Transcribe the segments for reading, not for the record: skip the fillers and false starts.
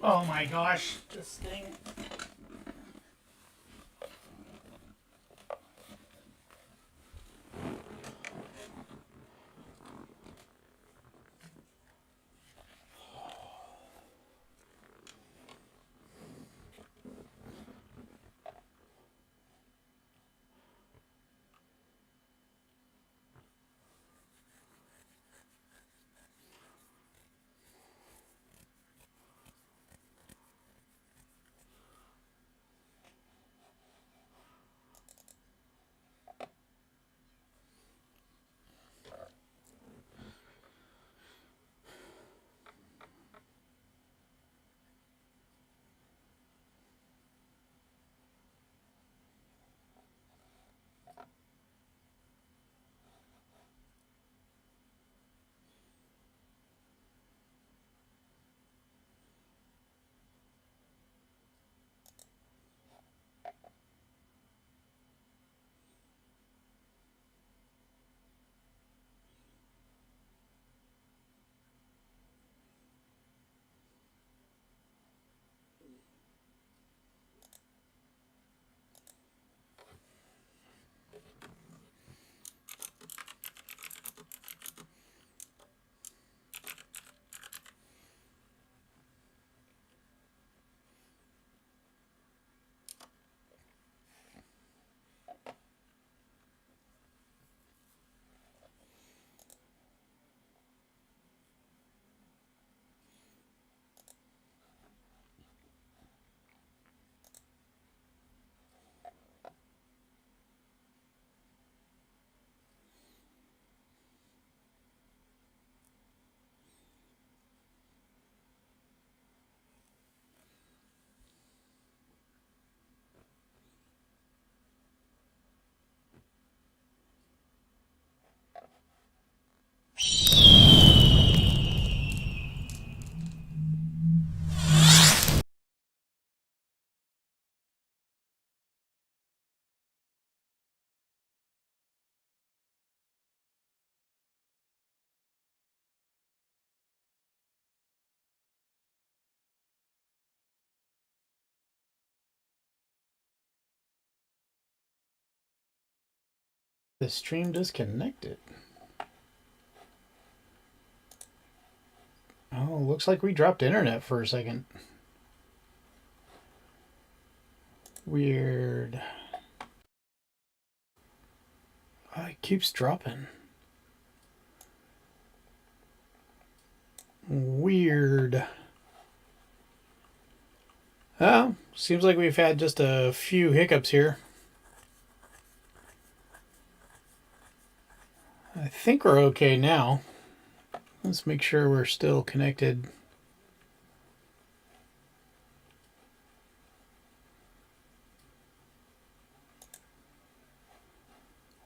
Oh my gosh, this thing. The stream disconnected. Oh, looks like we dropped internet for a second. Weird. Oh, it keeps dropping. Weird. Oh, seems like we've had just a few hiccups here. I think we're okay now. Let's make sure we're still connected.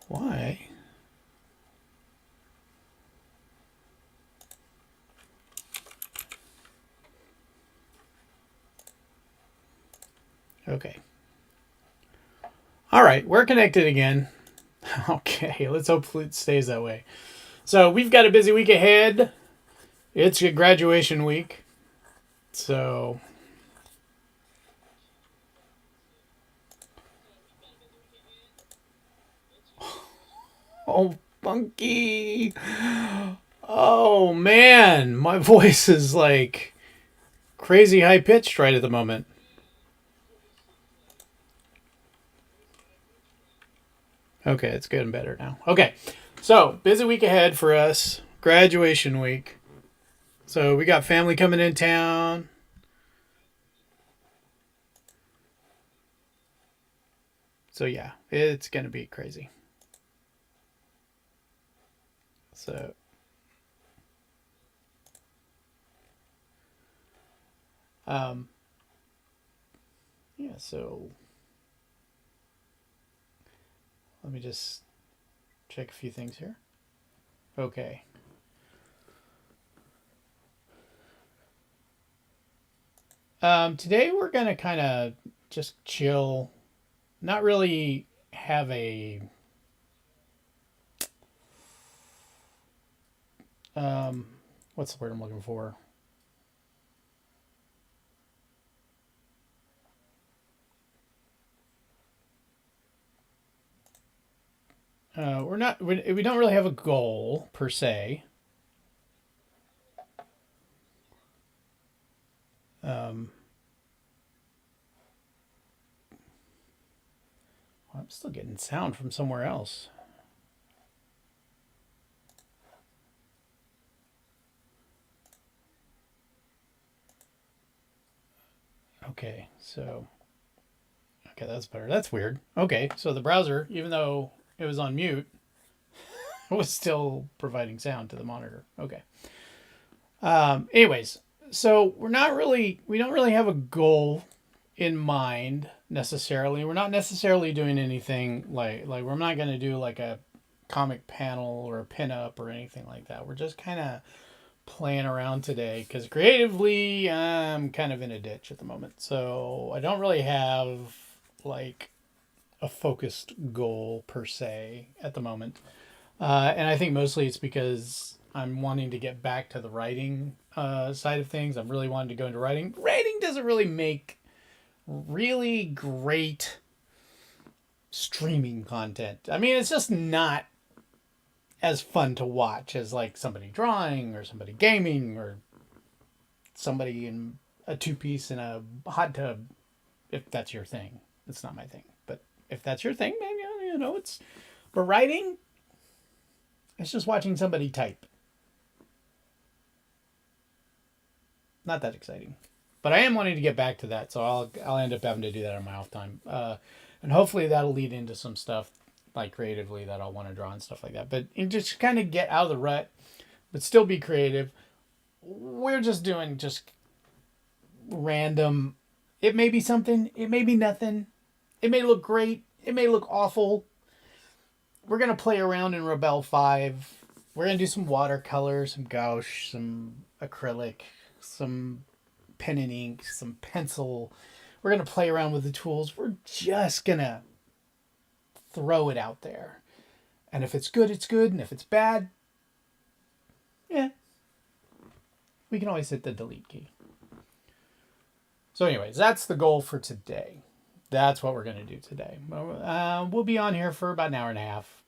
Why? Okay. All right, we're connected again. Okay, let's hope it stays that way. So we've got a busy week ahead. It's a graduation week. So, oh, funky. Oh, man. My voice is like crazy high pitched right at the moment. Okay, it's getting better now. Okay, so busy week ahead for us. Graduation week. So we got family coming in town. So yeah, it's gonna be crazy. So um, yeah. So let me just check a few things here. Okay. Today we're gonna kind of just chill. Not really have a um, what's the word I'm looking for? we don't really have a goal per se. Um, I'm still getting sound from somewhere else. Okay, so okay, that's better. That's weird. Okay, so the browser, even though it was on mute, was still providing sound to the monitor. Okay. Anyways, so we don't really have a goal in mind necessarily. We're not necessarily doing anything like we're not going to do like a comic panel or a pinup or anything like that. We're just kind of playing around today because creatively I'm kind of in a ditch at the moment. So I don't really have like a focused goal per se at the moment. And I think mostly it's because I'm wanting to get back to the writing side of things. I'm really wanting to go into writing. Writing doesn't really make really great streaming content. I mean, it's just not as fun to watch as like somebody drawing or somebody gaming or somebody in a two-piece in a hot tub, if that's your thing. It's not my thing. But if that's your thing, maybe, it's... But writing, it's just watching somebody type. Not that exciting. But I am wanting to get back to that, so I'll end up having to do that on my off time. And hopefully that'll lead into some stuff like creatively that I'll want to draw and stuff like that. But just kind of get out of the rut, but still be creative. We're just doing just random. It may be something. It may be nothing. It may look great. It may look awful. We're going to play around in Rebel 5. We're going to do some watercolor, some gouache, some acrylic, some pen and ink, some pencil. We're going to play around with the tools. We're just going to throw it out there. And if it's good, it's good. And if it's bad, yeah, we can always hit the delete key. So anyways, that's the goal for today. That's what we're going to do today. We'll be on here for about an hour and a half,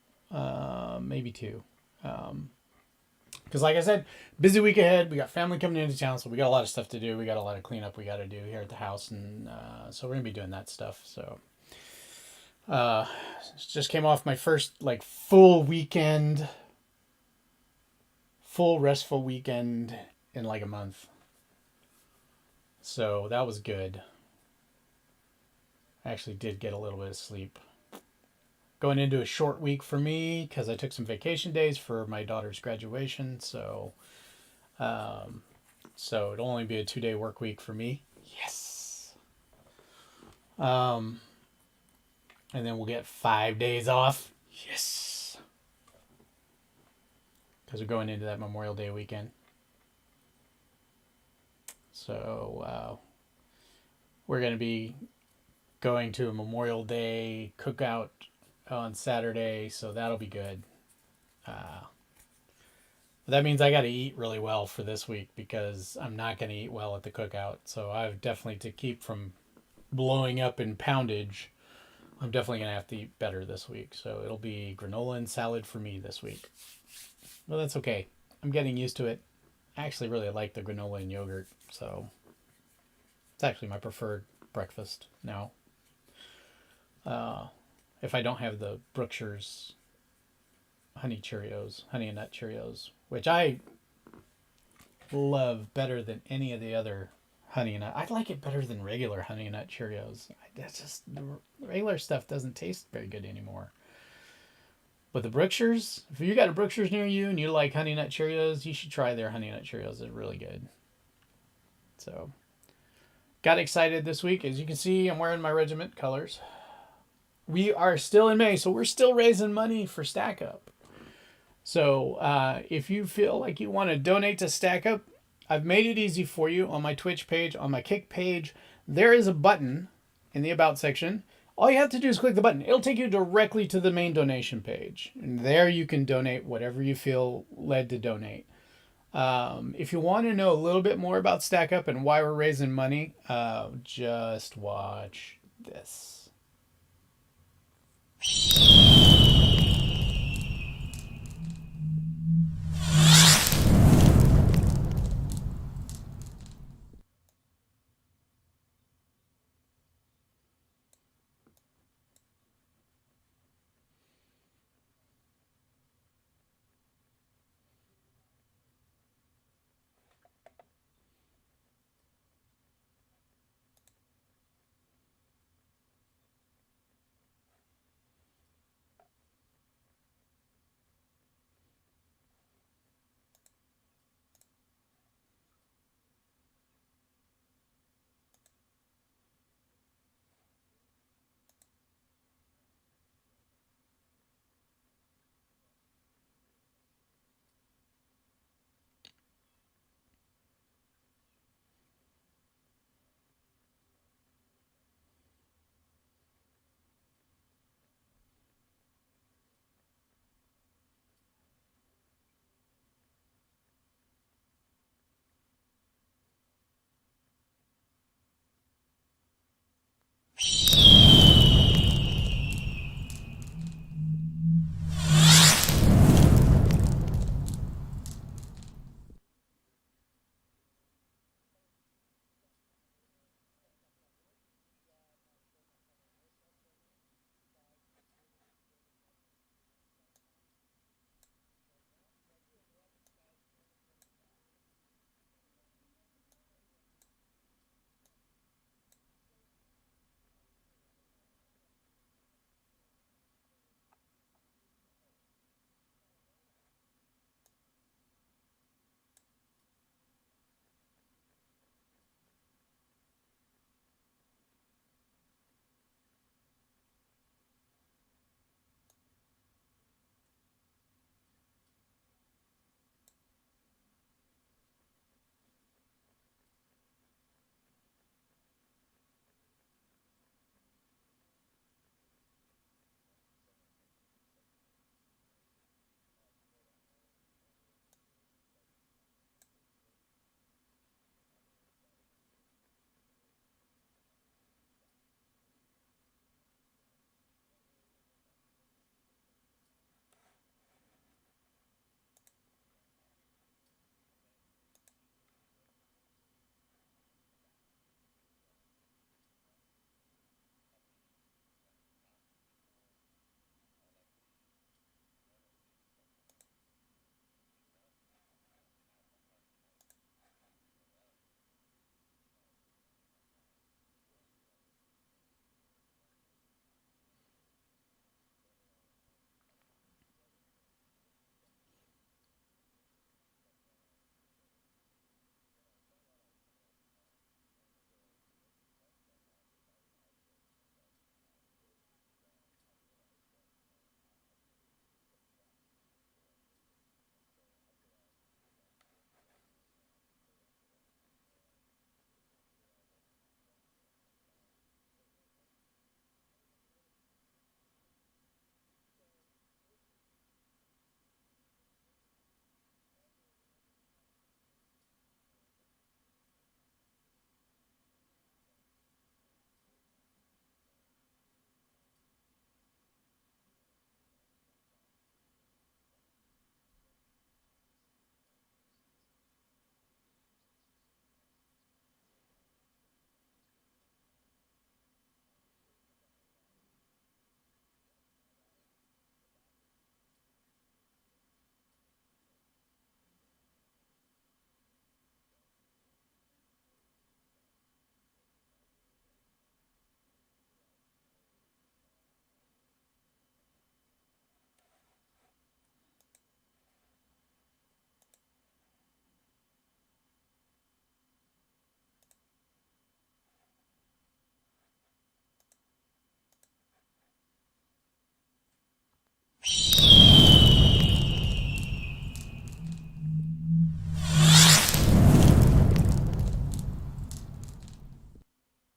maybe two. Because like I said, busy week ahead. We got family coming into town, so we got a lot of stuff to do. We got a lot of cleanup we got to do here at the house, and so we're going to be doing that stuff. So just came off my first like full restful weekend in like a month. So that was good. I actually did get a little bit of sleep. Going into a short week for me because I took some vacation days for my daughter's graduation. So it'll only be a 2-day work week for me. Yes. And then we'll get 5 days off. Yes. Because we're going into that Memorial Day weekend. So we're going to be going to a Memorial Day cookout on Saturday, so that'll be good. That means I got to eat really well for this week because I'm not going to eat well at the cookout. So I've definitely, to keep from blowing up in poundage, I'm definitely going to have to eat better this week. So it'll be granola and salad for me this week. Well, that's okay. I'm getting used to it. I actually really like the granola and yogurt, so it's actually my preferred breakfast now. If I don't have the Brookshire's honey and nut Cheerios, which I love better than any of the other honey and nut. I like it better than regular honey and nut Cheerios. That's just, the regular stuff doesn't taste very good anymore. But the Brookshire's, if you got a Brookshire's near you and you like honey nut Cheerios, you should try their honey nut Cheerios. They're really good. So, got excited this week. As you can see, I'm wearing my regiment colors. We are still in May, so we're still raising money for Stack Up. So if you feel like you want to donate to Stack Up, I've made it easy for you on my Twitch page, on my Kick page. There is a button in the About section. All you have to do is click the button. It'll take you directly to the main donation page. And there you can donate whatever you feel led to donate. If you want to know a little bit more about Stack Up and why we're raising money, just watch this.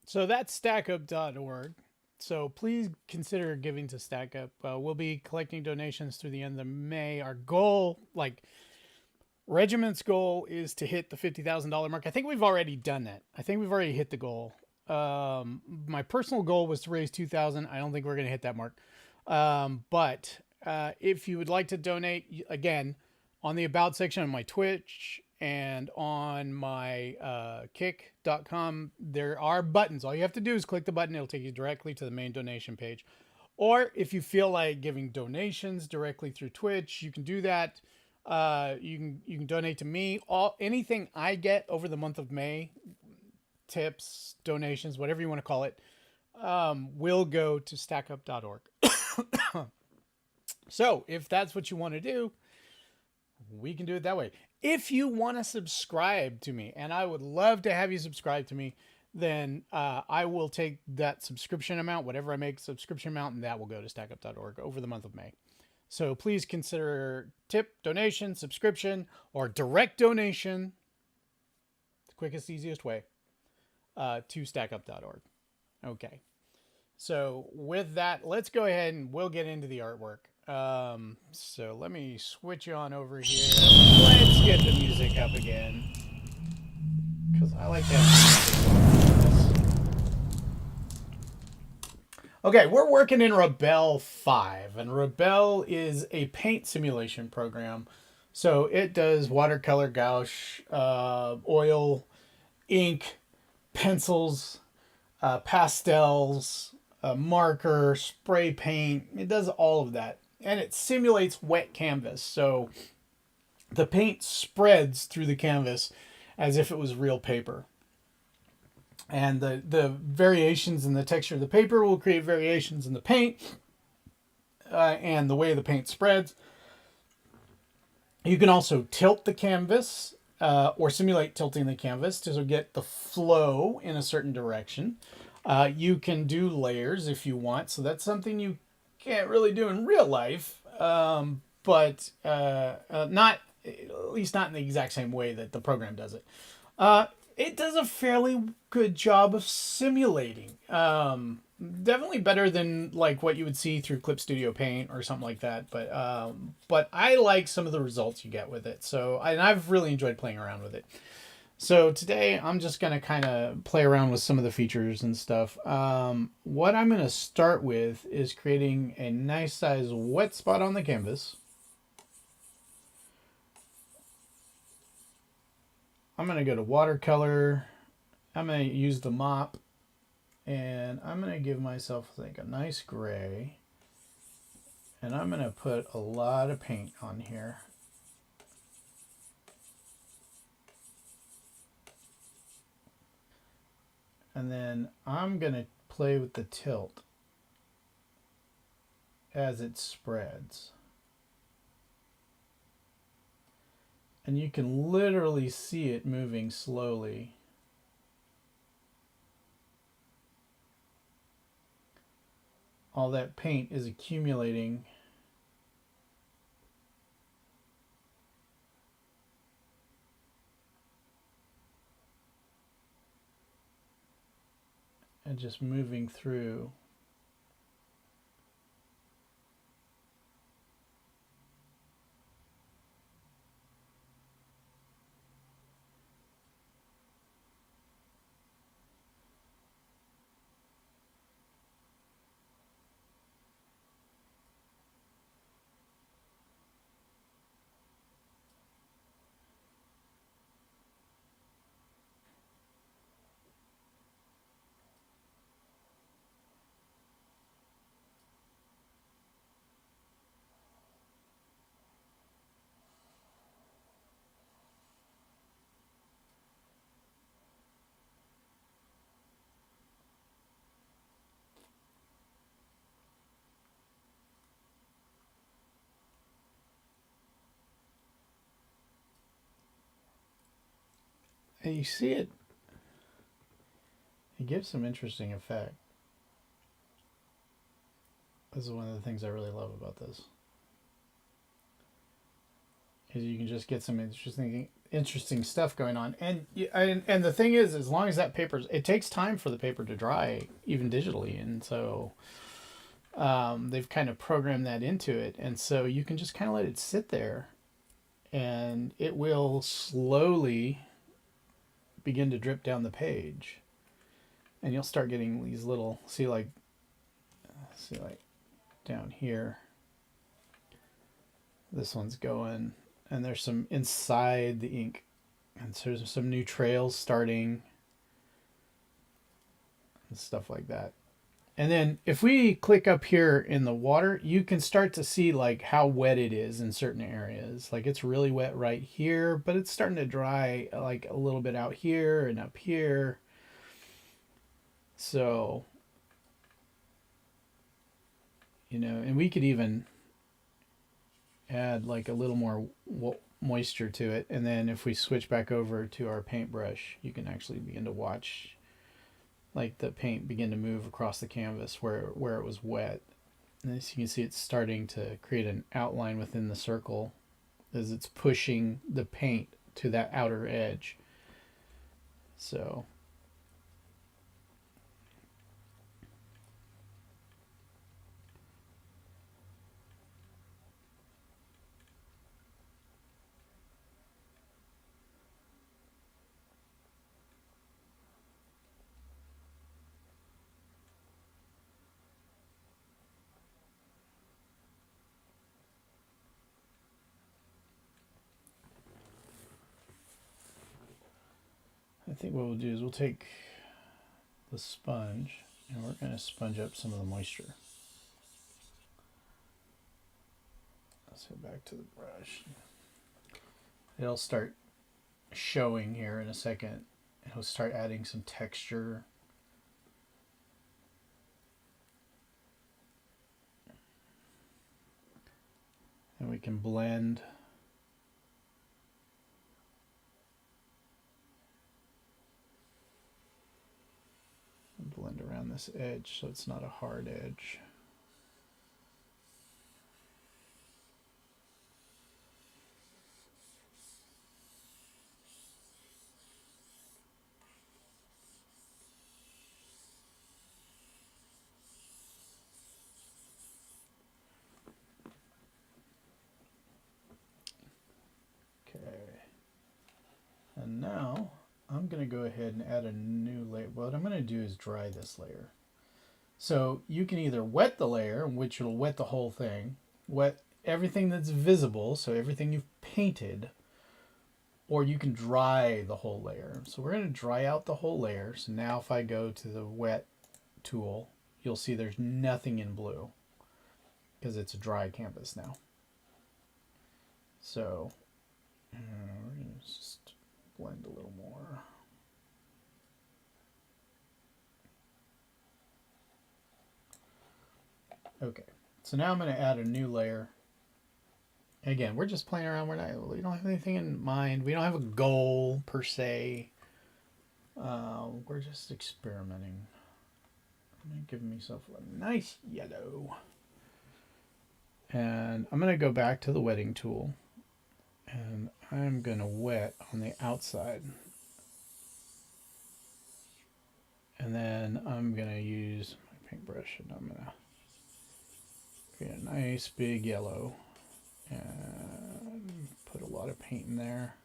So that's stackup.org. So please consider giving to StackUp. We'll be collecting donations through the end of May. Our goal, like Regiment's goal, is to hit the $50,000 mark. I think we've already done that. I think we've already hit the goal. My personal goal was to raise 2,000. I don't think we're going to hit that mark. But if you would like to donate, again, on the About section on my Twitch and on my kick.com, there are buttons. All you have to do is click the button. It'll take you directly to the main donation page. Or if you feel like giving donations directly through Twitch, you can do that. You can donate to me. Anything I get over the month of May, tips, donations, whatever you want to call it, will go to stackup.org. So if that's what you want to do, we can do it that way. If you want to subscribe to me, and I would love to have you subscribe to me, then I will take that subscription amount, whatever I make subscription amount, and that will go to stackup.org over the month of May. So please consider tip, donation, subscription, or direct donation, the quickest, easiest way, to stackup.org. Okay. So with that, let's go ahead and we'll get into the artwork. So let me switch you on over here. Let's get the music up again, because I like that. Okay, we're working in Rebel 5, and Rebel is a paint simulation program. So it does watercolor, gouache, oil, ink, pencils, pastels, marker, spray paint. It does all of that. And it simulates wet canvas. So the paint spreads through the canvas as if it was real paper. And the variations in the texture of the paper will create variations in the paint and the way the paint spreads. You can also tilt the canvas or simulate tilting the canvas to get the flow in a certain direction. You can do layers if you want. So that's something you can't really do in real life, but not, at least not in the exact same way that the program does it. It does a fairly good job of simulating. Definitely better than like what you would see through Clip Studio Paint or something like that. But I like some of the results you get with it. So and I've really enjoyed playing around with it. So today I'm just going to kind of play around with some of the features and stuff. What I'm going to start with is creating a nice size wet spot on the canvas. I'm going to go to watercolor. I'm going to use the mop. And I'm going to give myself like a nice gray. And I'm going to put a lot of paint on here. And then I'm going to play with the tilt as it spreads. And you can literally see it moving slowly. All that paint is accumulating. And just moving through. And you see it. It gives some interesting effect. This is one of the things I really love about this. because you can just get some interesting stuff going on. And the thing is, as long as that it takes time for the paper to dry, even digitally, and so they've kind of programmed that into it, and so you can just kind of let it sit there, and it will slowly begin to drip down the page, and you'll start getting these little see like down here. This one's going, and there's some inside the ink, and so there's some new trails starting and stuff like that. And then if we click up here in the water, you can start to see like how wet it is in certain areas. Like it's really wet right here, but it's starting to dry like a little bit out here and up here. So, and we could even add like a little more moisture to it, and then if we switch back over to our paintbrush, you can actually begin to watch like the paint begin to move across the canvas where it was wet. And as you can see, it's starting to create an outline within the circle as it's pushing the paint to that outer edge. So I think what we'll do is we'll take the sponge and we're going to sponge up some of the moisture. Let's go back to the brush. It'll start showing here in a second. It'll start adding some texture. And we can blend. Blend around this edge so it's not a hard edge. Okay. And now I'm going to go ahead and add a new layer. What I'm going to do is dry this layer. So you can either wet the layer, which will wet the whole thing, wet everything that's visible, so everything you've painted, or you can dry the whole layer. So we're going to dry out the whole layer. So now if I go to the wet tool, you'll see there's nothing in blue because it's a dry canvas now. So we're going to just blend a little more. Okay, so now I'm going to add a new layer. Again, we're just playing around. We don't have anything in mind. We don't have a goal per se. We're just experimenting. I'm going to give myself a nice yellow. And I'm going to go back to the wetting tool. And I'm going to wet on the outside. And then I'm going to use my paintbrush and I'm going to create a nice big yellow and put a lot of paint in there.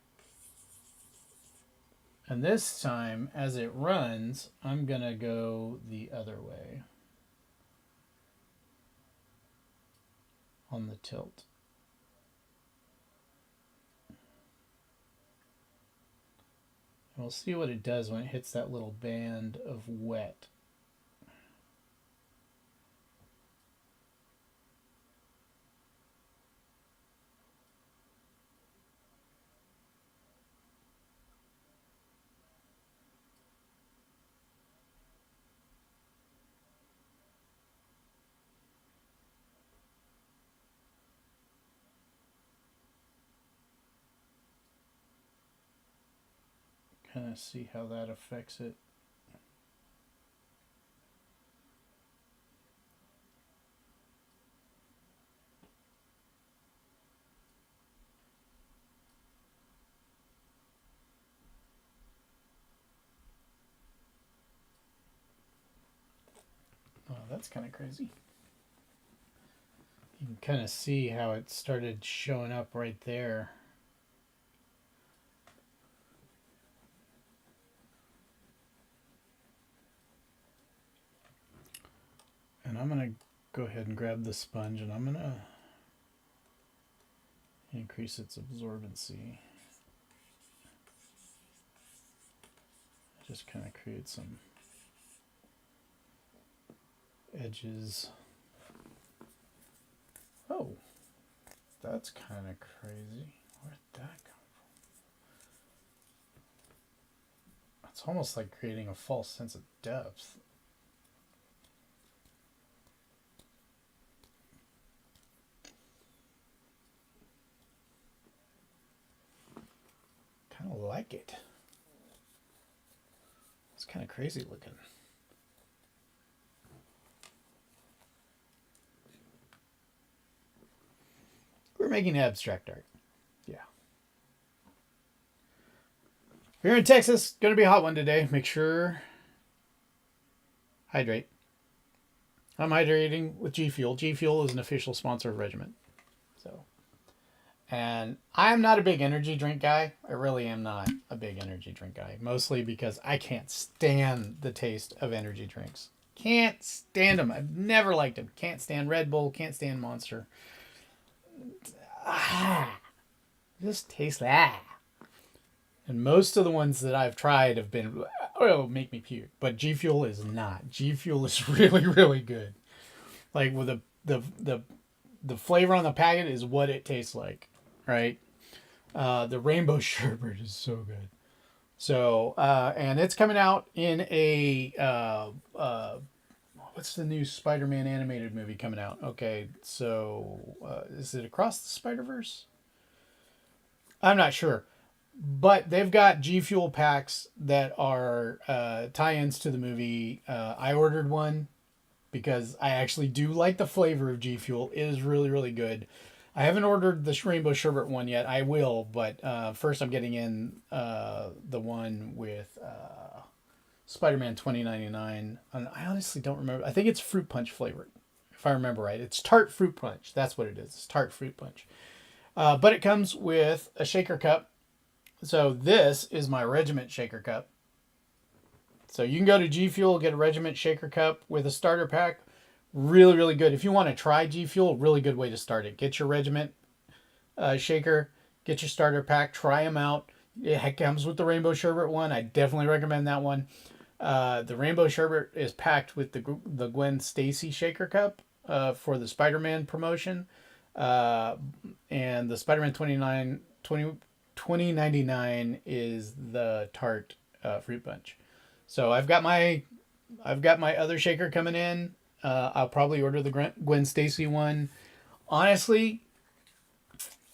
And this time, as it runs, I'm going to go the other way on the tilt. And we'll see what it does when it hits that little band of wet. Kind of see how that affects it. that's kind of crazy. You can kind of see how it started showing up right there. And I'm going to go ahead and grab the sponge and I'm going to increase its absorbency. Just kind of create some edges. Oh, that's kind of crazy. Where'd that come from? It's almost like creating a false sense of depth. Kind of like it. It's kind of crazy looking. We're making abstract art. Yeah. Here in Texas, gonna be a hot one today. Make sure hydrate. I'm hydrating with G Fuel. G Fuel is an official sponsor of Regiment. So, and I'm not a big energy drink guy. I really am not a big energy drink guy. Mostly because I can't stand the taste of energy drinks. Can't stand them. I've never liked them. Can't stand Red Bull. Can't stand Monster. Just taste that. And most of the ones that I've tried have been, oh, make me puke. But G Fuel is not. G Fuel is really, really good. Like with the flavor on the packet is what it tastes like, right? The rainbow sherbet is so good. So, and it's coming out in a what's the new Spider-Man animated movie coming out? Okay, so is it Across the Spider-Verse? I'm not sure. But they've got G Fuel packs that are tie-ins to the movie. I ordered one because I actually do like the flavor of G Fuel. It is really, really good. I haven't ordered the Rainbow Sherbet one yet. I will, but first I'm getting in the one with Spider-Man 2099. And I honestly don't remember. I think it's fruit punch flavored, if I remember right. It's tart fruit punch. That's what it is. It's tart fruit punch. But it comes with a shaker cup. So this is my Regiment shaker cup. So you can go to G Fuel, get a Regiment shaker cup with a starter pack. Really, really good. If you want to try G Fuel, really good way to start it. Get your Regiment shaker, get your starter pack, try them out. It comes with the Rainbow Sherbet one. I definitely recommend that one. The Rainbow Sherbet is packed with the Gwen Stacy shaker cup for the Spider-Man promotion. And the Spider-Man 2099 is the tart fruit punch. So I've got my other shaker coming in. I'll probably order the Gwen Stacy one. Honestly,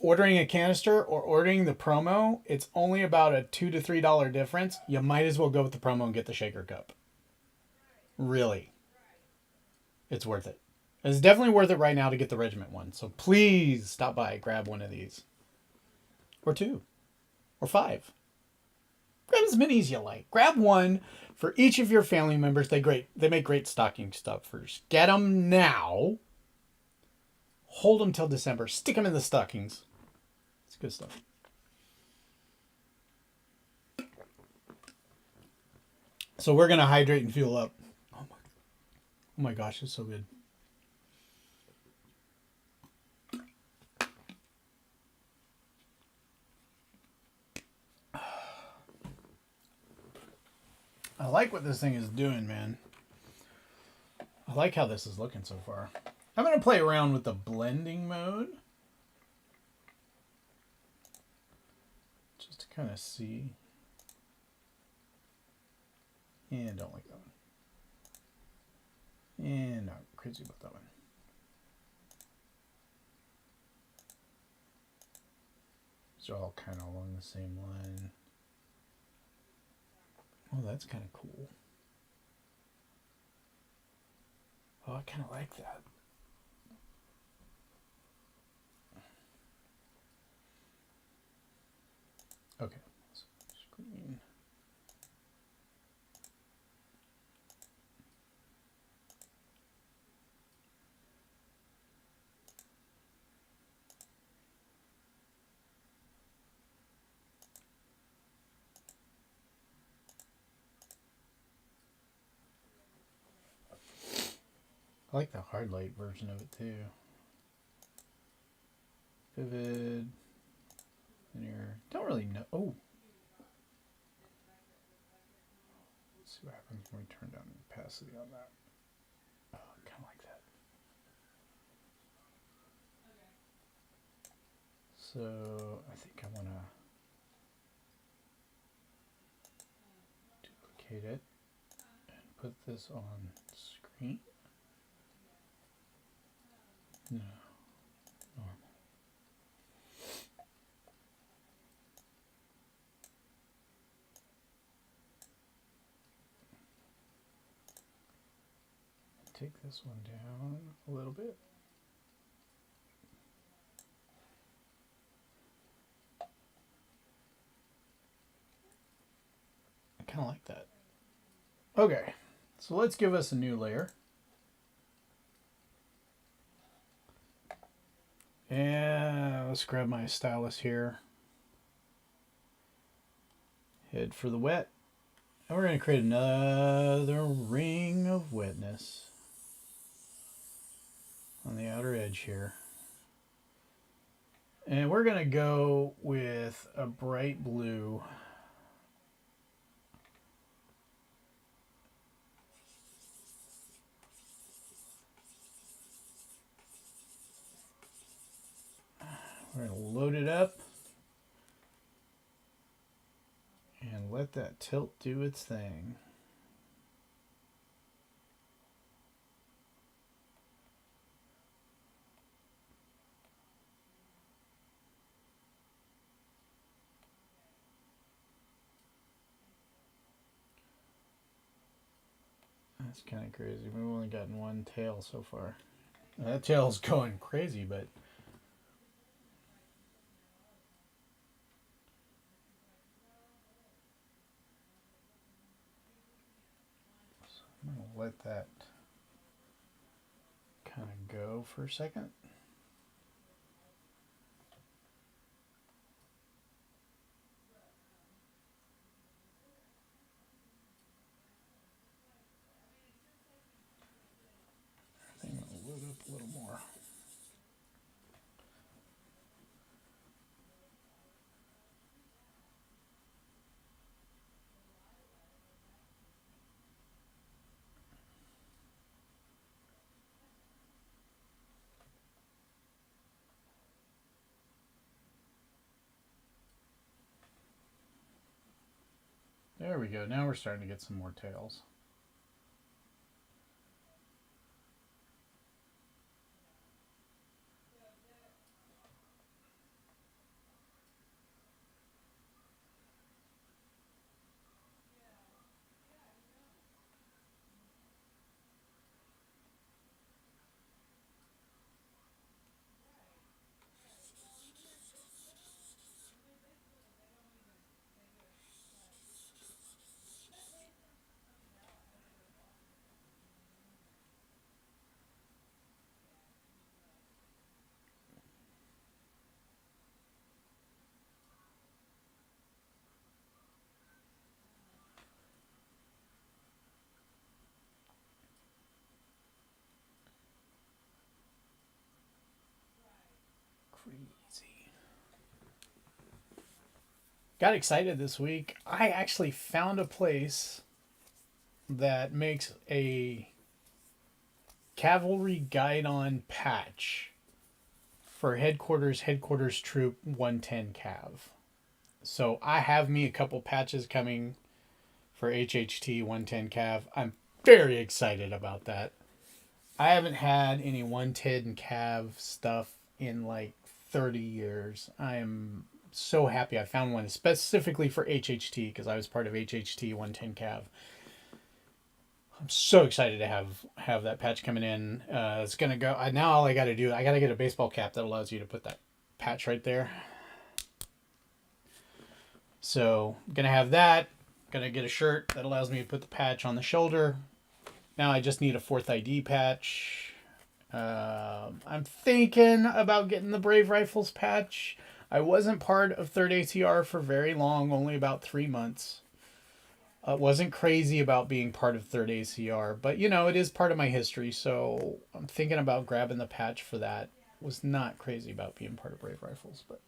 ordering a canister or ordering the promo, it's only about a $2 to $3 difference. You might as well go with the promo and get the shaker cup. Really. It's worth it. It's definitely worth it right now to get the Regiment one. So please stop by, grab one of these. Or 2. Or 5. Grab as many as you like. Grab one for each of your family members. They make great stocking stuffers. Get them now. Hold them till December. Stick them in the stockings. It's good stuff. So we're going to hydrate and fuel up. Oh my gosh, it's so good. I like what this thing is doing, man. I like how this is looking so far. I'm going to play around with the blending mode. Just to kind of see. And don't like that one. And not crazy about that one. These are all kind of along the same line. Oh, that's kind of cool. Oh, I kind of like that. Okay. Screen. like the hard light version of it too. Vivid. Linear. Don't really know. Oh. Let's see what happens when we turn down the opacity on that. Oh, I kind of like that. So I think I want to duplicate it and put this on screen. No. Normal. Take this one down a little bit. I kind of like that. Okay, so let's give us a new layer. And let's grab my stylus here. Head for the wet. And we're going to create another ring of wetness on the outer edge here. And we're going to go with a bright blue. We're going to load it up and let that tilt do its thing. That's kind of crazy. We've only gotten one tail so far. That tail's going crazy, but I'm going to let that kind of go for a second. I think I'll load up a little more. There we go. Now we're starting to get some more tails. Crazy. Got excited this week. I actually found a place that makes a cavalry guidon patch for headquarters troop 110 cav. So I have me a couple patches coming for HHT 110 cav. I'm very excited about that. I haven't had any 110 cav stuff in like 30 years. I am so happy I found one specifically for HHT because I was part of HHT 110 cav. I'm so excited to have that patch coming in. It's gonna go. Now all I got to do, I got to get a baseball cap that allows you to put that patch right there. So I'm gonna have that. Gonna get a shirt that allows me to put the patch on the shoulder. Now I just need a 4th ID patch. I'm thinking about getting the Brave Rifles patch. I wasn't part of 3rd ATR for very long, only about 3 months. Wasn't crazy about being part of 3rd ACR, but you know, it is part of my history, so I'm thinking about grabbing the patch for that. Was not crazy about being part of Brave Rifles, but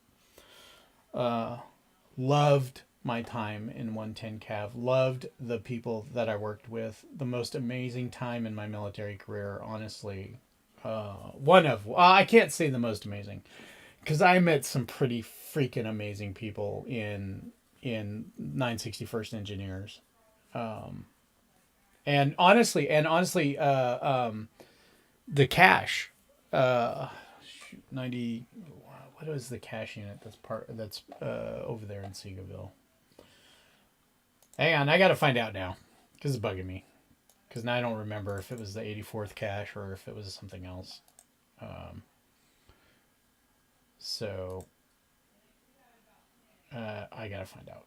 loved my time in 110 Cav. Loved the people that I worked with. The most amazing time in my military career, honestly. One of, well, I can't say the most amazing, because I met some pretty freaking amazing people in 961st Engineers. And honestly, the cash, uh, 90. What is the cash unit that's over there in Seagoville? Hang on, I gotta find out now, because it's bugging me. Because now I don't remember if it was the 84th cache or if it was something else. Um, so I gotta find out.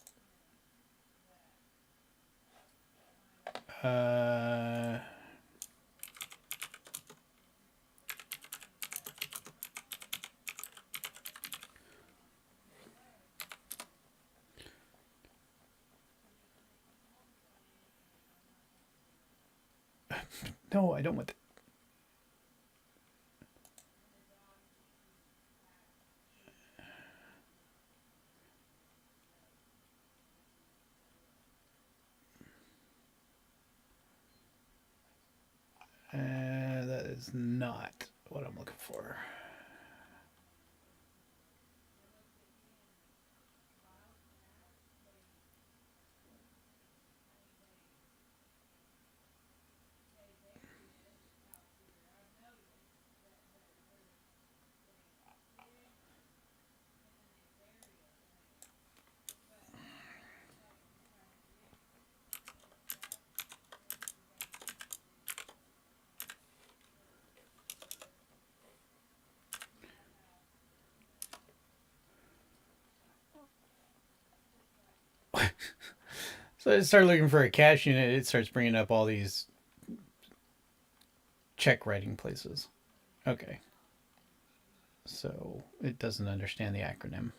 No, I don't want that. That is not what I'm looking for. So I started looking for a cache unit. It starts bringing up all these check writing places. Okay. So it doesn't understand the acronym.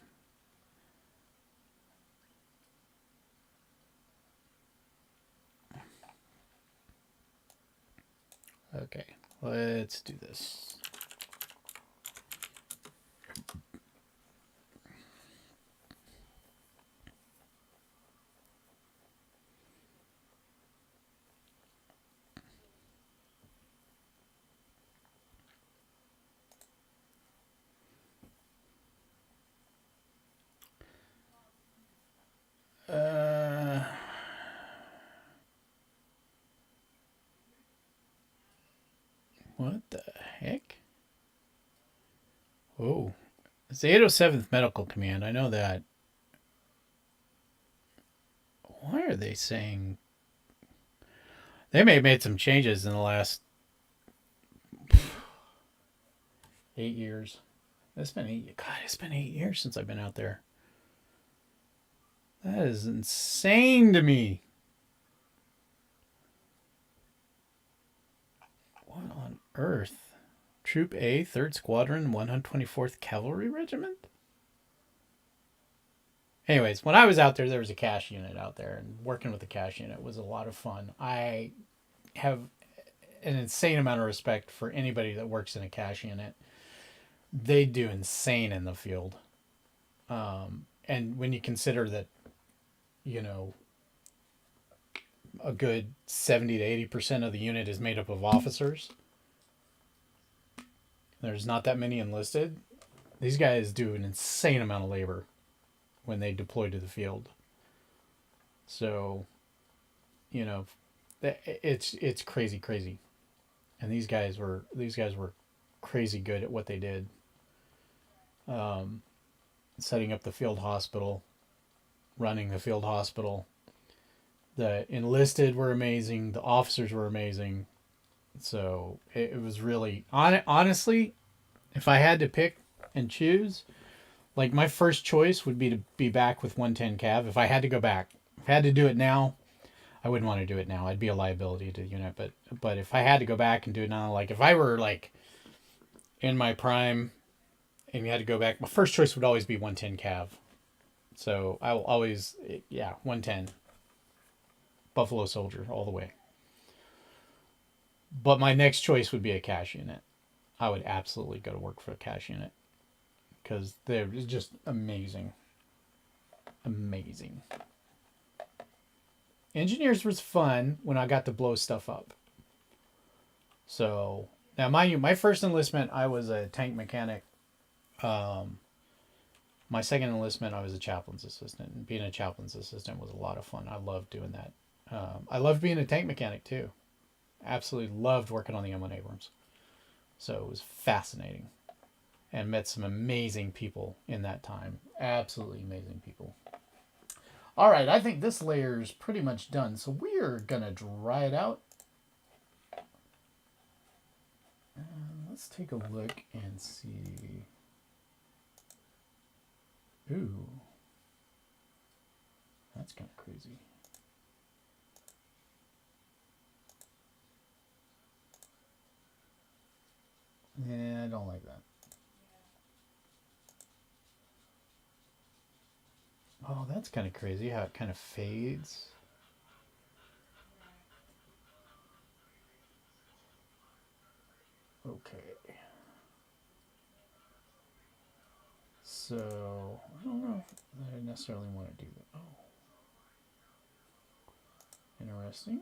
Okay, let's do this. What the heck? Oh, it's the 807th Medical Command. I know that. Why are they saying? They may have made some changes in the last 8 years. It's been 8. God, it's been 8 years since I've been out there. That is insane to me. What on earth? Troop A, 3rd Squadron, 124th Cavalry Regiment? Anyways, when I was out there was a cash unit out there, and working with the cash unit was a lot of fun. I have an insane amount of respect for anybody that works in a cash unit. They do insane in the field. And when you consider that, you know, a good 70 to 80% of the unit is made up of officers, there's not that many enlisted. These guys do an insane amount of labor when they deploy to the field. So, you know, it's crazy. And these guys were crazy good at what they did. Setting up the field hospital, running the field hospital. The enlisted were amazing. The officers were amazing. So it was really honestly, if I had to pick and choose, like my first choice would be to be back with 110 Cav. If I had to go back, if I had to do it now, I wouldn't want to do it now. I'd be a liability to the unit. But if I had to go back and do it now, like if I were like in my prime and you had to go back, my first choice would always be 110 Cav. So I will always, yeah, 110. Buffalo Soldier all the way. But my next choice would be a cash unit. I would absolutely go to work for a cash unit because they're just amazing. Amazing. Engineers was fun when I got to blow stuff up. So now, mind you, my first enlistment, I was a tank mechanic. My second enlistment, I was a chaplain's assistant. And being a chaplain's assistant was a lot of fun. I loved doing that. I loved being a tank mechanic too. Absolutely loved working on the M1 Abrams. So it was fascinating. And met some amazing people in that time. Absolutely amazing people. All right, I think this layer is pretty much done. So we're going to dry it out. Let's take a look and see. Ooh. That's kind of crazy. Yeah, I don't like that. Oh, that's kind of crazy how it kind of fades. Okay. So, I don't know if I necessarily want to do that. Oh. Interesting.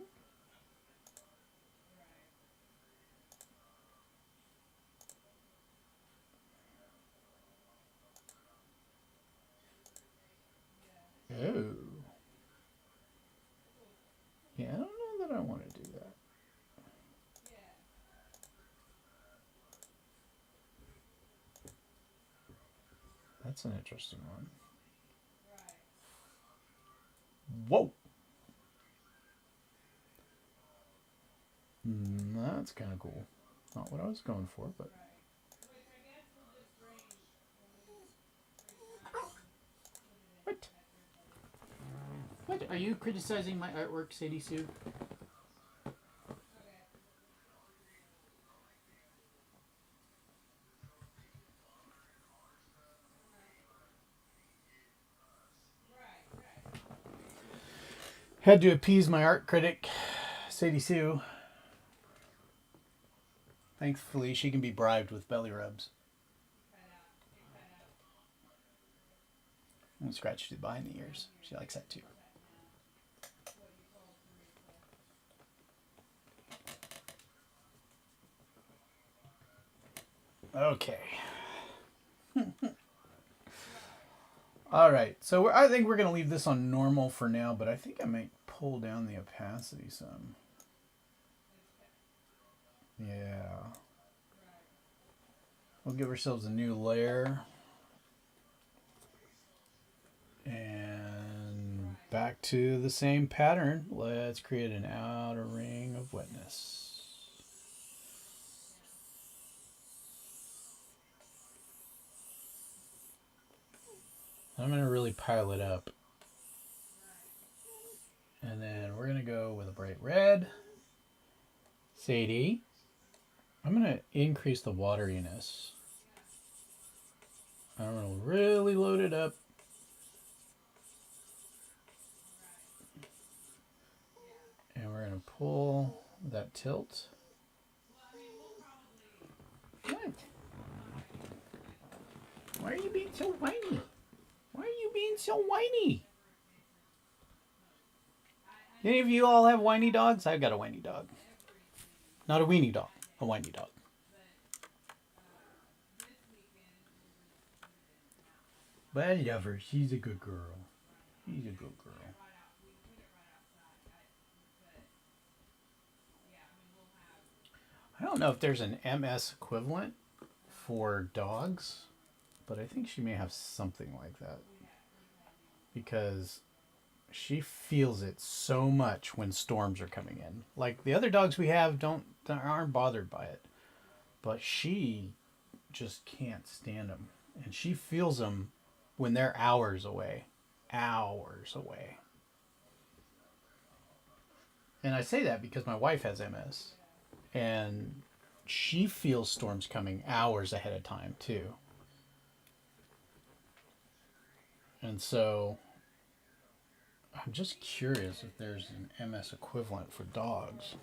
Oh. Yeah, I don't know that I want to do that. That's an interesting one. Whoa! That's kind of cool. Not what I was going for, but... What? What? Are you criticizing my artwork, Sadie Sue? Had to appease my art critic, Sadie Sue. Thankfully, she can be bribed with belly rubs. And scratch through behind the ears. She likes that too. Okay. All right. So I think we're going to leave this on normal for now, but I think I might pull down the opacity some. Yeah. We'll give ourselves a new layer. And back to the same pattern. Let's create an outer ring of wetness. I'm going to really pile it up. And then we're going to go with a bright red. Sadie, I'm going to increase the wateriness. I'm going to really load it up. And we're going to pull that tilt. What? Why are you being so whiny? Why are you being so whiny? Any of you all have whiny dogs? I've got a whiny dog. Not a weenie dog, a whiny dog. But I love her. She's a good girl. She's a good girl. I don't know if there's an MS equivalent for dogs, but I think she may have something like that. Because she feels it so much when storms are coming in. Like the other dogs we have aren't bothered by it, but she just can't stand them, and she feels them when they're hours away. Hours away. And I say that because my wife has MS, and she feels storms coming hours ahead of time too. And so I'm just curious if there's an MS equivalent for dogs.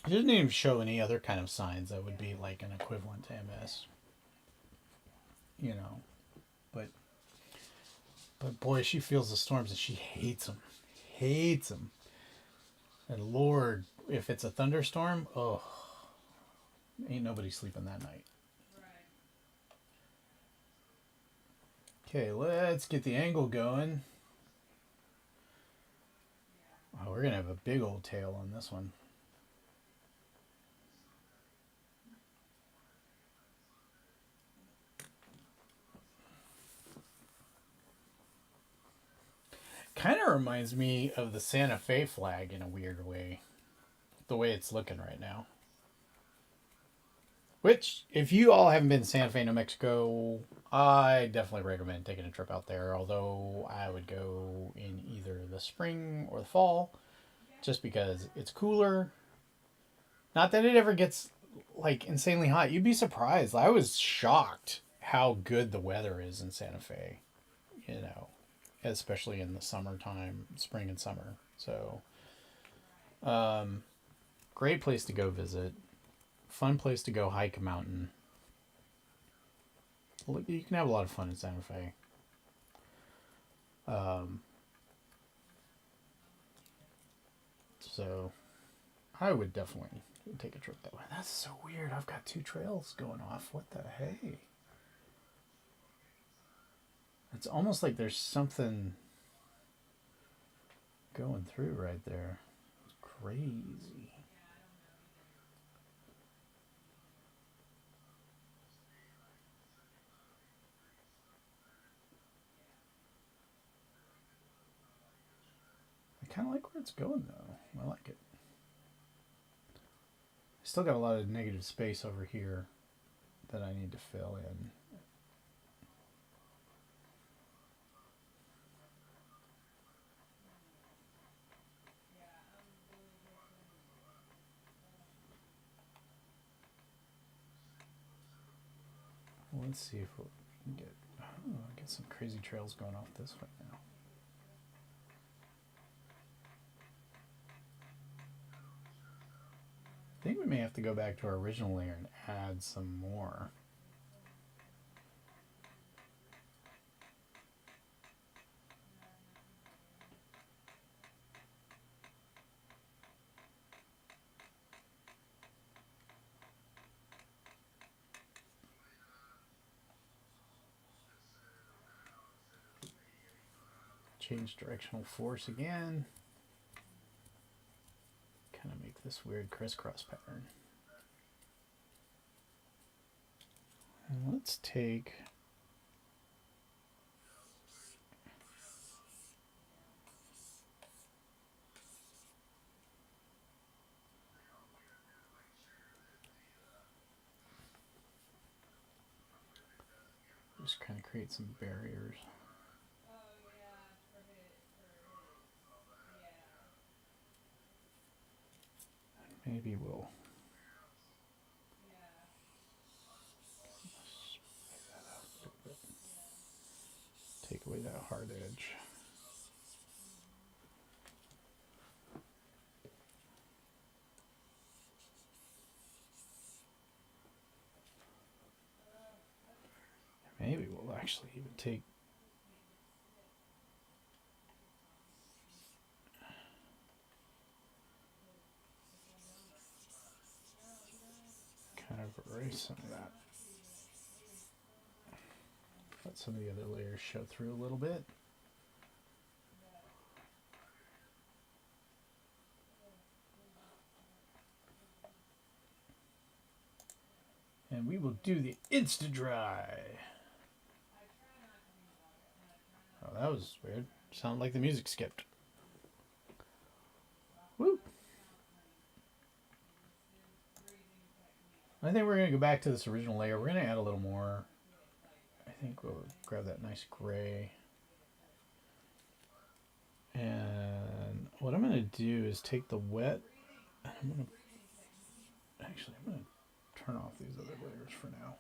It doesn't even show any other kind of signs that would be like an equivalent to MS. You know, but boy, she feels the storms and she hates them, hates them. And Lord, if it's a thunderstorm, oh, ain't nobody sleeping that night. Okay, let's get the angle going. Oh, we're gonna have a big old tail on this one. Kind of reminds me of the Santa Fe flag in a weird way. The way it's looking right now. Which, if you all haven't been to Santa Fe, New Mexico, I definitely recommend taking a trip out there. Although I would go in either the spring or the fall, just because it's cooler. Not that it ever gets like insanely hot. You'd be surprised. I was shocked how good the weather is in Santa Fe. You know, especially in the summertime, spring and summer. So, great place to go visit. Fun place to go hike a mountain. You can have a lot of fun in Santa Fe. So I would definitely take a trip that way. That's so weird. I've got two trails going off. What the hey? It's almost like there's something going through right there. It's crazy. I kind of like where it's going though. I like it. I still got a lot of negative space over here that I need to fill in. Let's see if we can get some crazy trails going off this way now. I think we may have to go back to our original layer and add some more. Change directional force again. Kind of make this weird crisscross pattern. And let's take just kind of create some barriers. Maybe we'll take away that hard edge. Maybe we'll actually even take kind of erase some of that. Let some of the other layers show through a little bit. And we will do the Insta Dry. Oh, that was weird. Sounded like the music skipped. Woo! I think we're going to go back to this original layer. We're going to add a little more. I think we'll grab that nice gray. And what I'm going to do is take the wet. I'm going to turn off these other layers for now.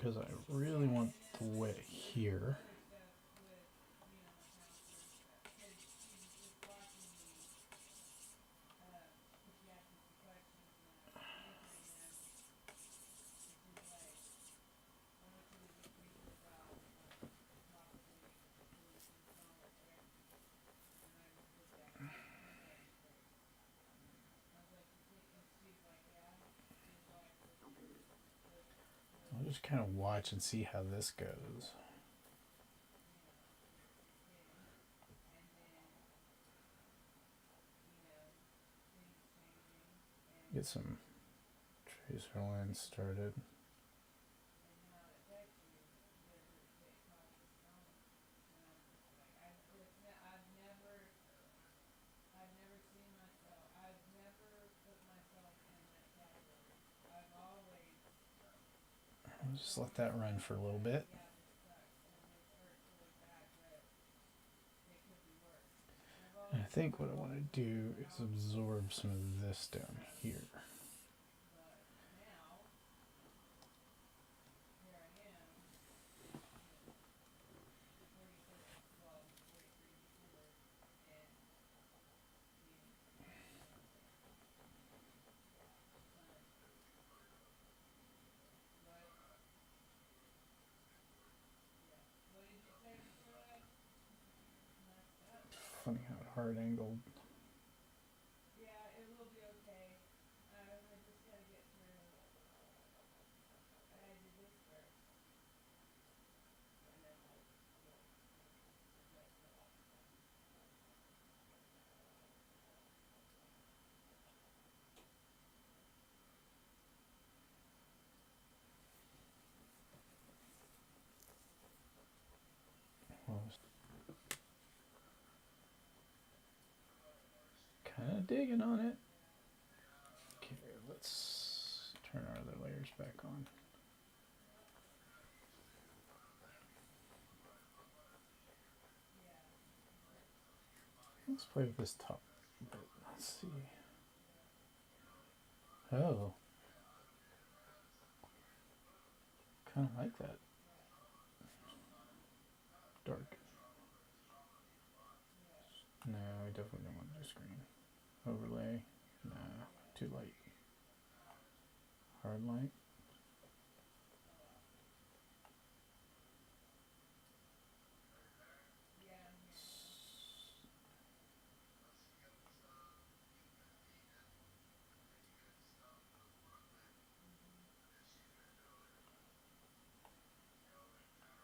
because I really want the wet here. I'll just kind of watch and see how this goes. Get some tracer lines started. I'll just let that run for a little bit. And I think what I want to do is absorb some of this down here. Funny how hard angled. Kind of digging on it. Okay, let's turn our other layers back on. Let's play with this top bit. Let's see. Oh. Kind of like that. Dark. No, I definitely don't want to do screen. Overlay. Nah, too light. Hard light.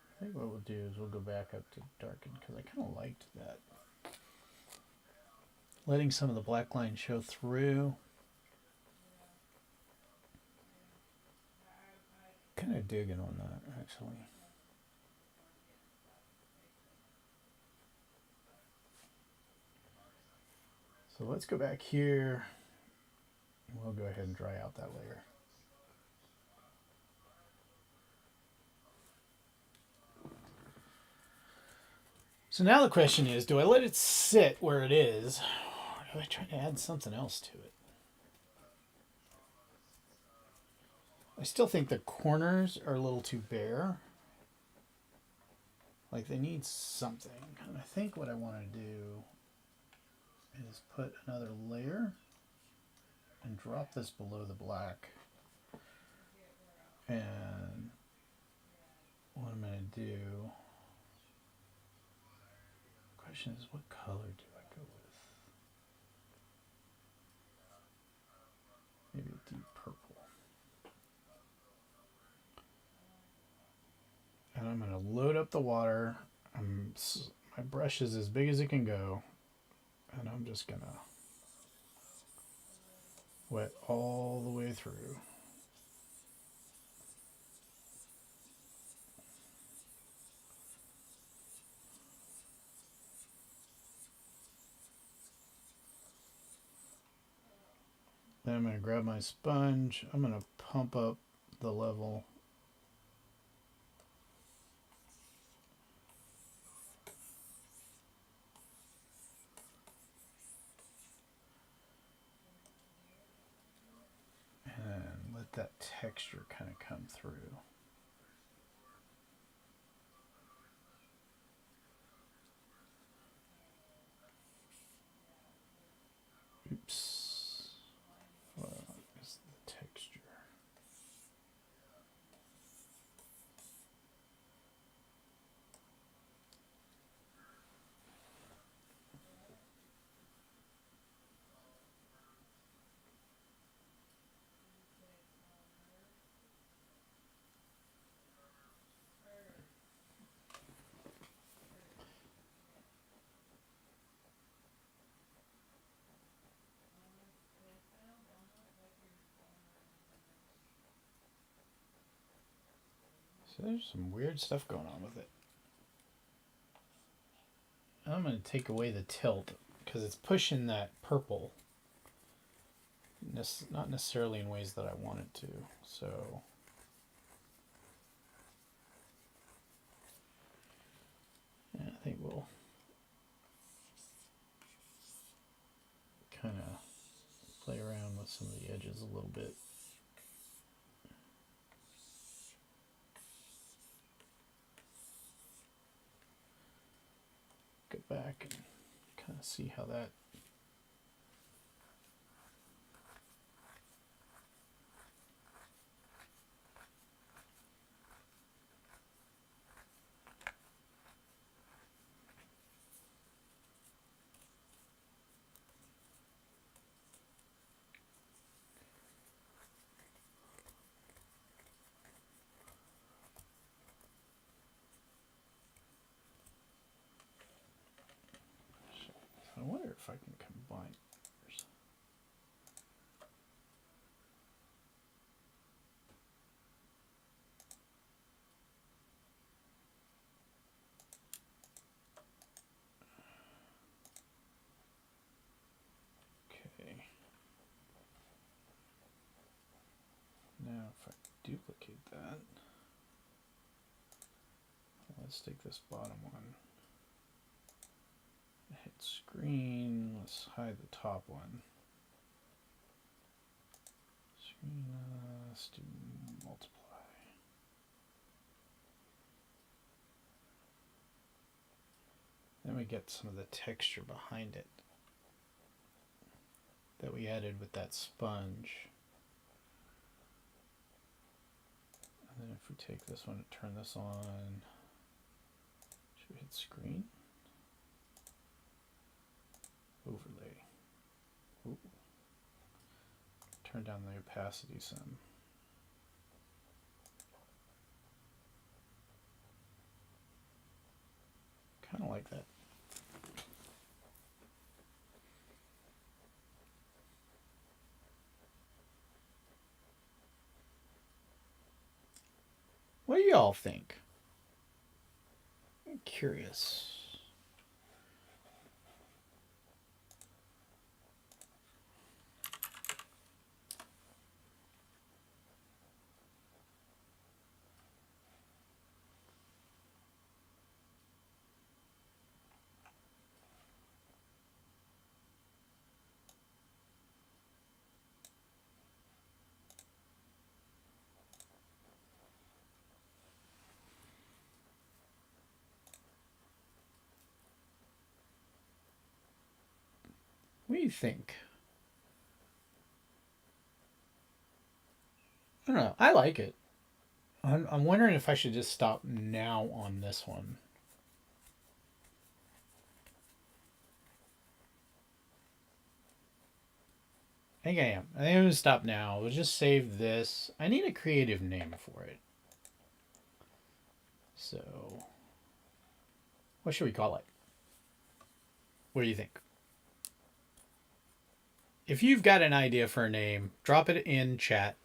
I think what we'll do is we'll go back up to darken because I kind of liked that. Letting some of the black line show through. Kind of digging on that actually. So let's go back here. We'll go ahead and dry out that layer. So now the question is, do I let it sit where it is, or do I try to add something else to it? I still think the corners are a little too bare. Like they need something. And I think what I want to do is put another layer and drop this below the black. And what I'm going to do, the question is, what color do I go with? Maybe a deep purple. And I'm going to load up the water. My brush is as big as it can go. And I'm just going to wet all the way through. Then I'm going to grab my sponge. I'm going to pump up the level. And let that texture kind of come through. So there's some weird stuff going on with it. I'm going to take away the tilt because it's pushing that purple. Not necessarily in ways that I want it to. So yeah, I think we'll kind of play around with some of the edges a little bit. Go back and kind of see how that I wonder if I can combine. Okay. Now if I duplicate that, let's take this bottom one. Hit screen. Let's hide the top one. Screen. Let's do multiply. Then we get some of the texture behind it that we added with that sponge. And then if we take this one and turn this on, should we hit screen? Overlay. Ooh. Turn down the opacity some. Kind of like that. What do y'all think? I'm curious. What do you think? I don't know. I like it. I'm wondering if I should just stop now on this one. I think I am. I think I'm going to stop now. We'll just save this. I need a creative name for it. So, what should we call it? What do you think? If you've got an idea for a name, drop it in chat.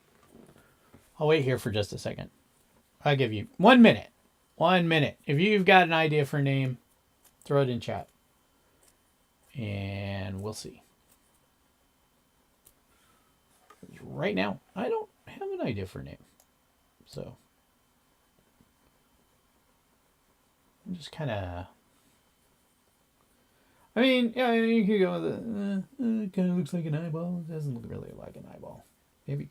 I'll wait here for just a second. I'll give you 1 minute. 1 minute. If you've got an idea for a name, throw it in chat. And we'll see. Right now, I don't have an idea for a name. So, I'm just kind of... I mean, yeah, you could go with it kind of looks like an eyeball. It doesn't look really like an eyeball. Maybe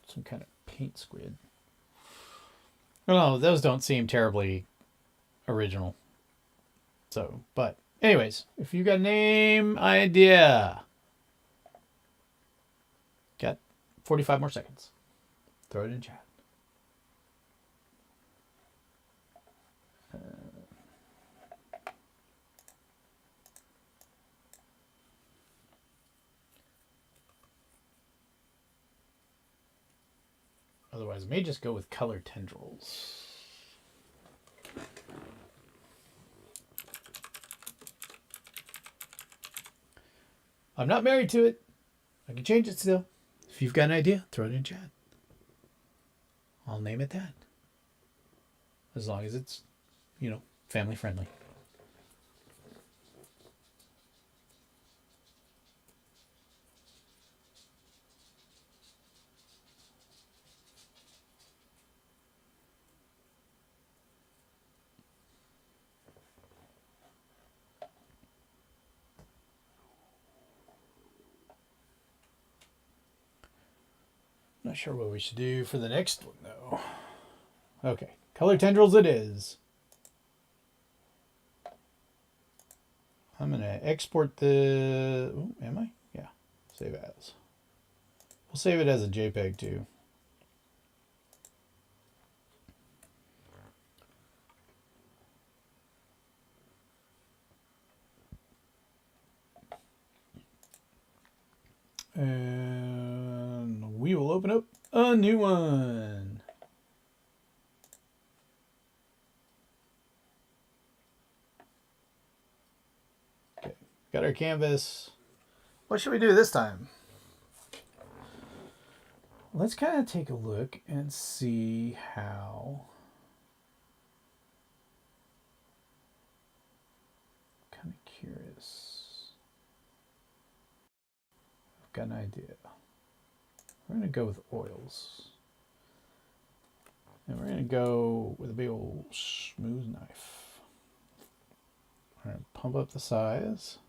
some kind of paint squid. I don't know. Those don't seem terribly original. So, but anyways, if you got a name idea, got 45 more seconds. Throw it in chat. Otherwise, I may just go with color tendrils. I'm not married to it. I can change it still. If you've got an idea, throw it in chat. I'll name it that. as long as it's, family friendly. Not sure what we should do for the next one, though. Okay, color tendrils it is. I'm going to export the... Ooh, am I? Yeah. Save as. We'll save it as a JPEG, too. And we will open up a new one. Okay, got our canvas. What should we do this time? Let's kind of take a look and see how. Kind of curious. I've got an idea. We're going to go with oils. And we're going to go with a big old smooth knife. We're going to pump up the size.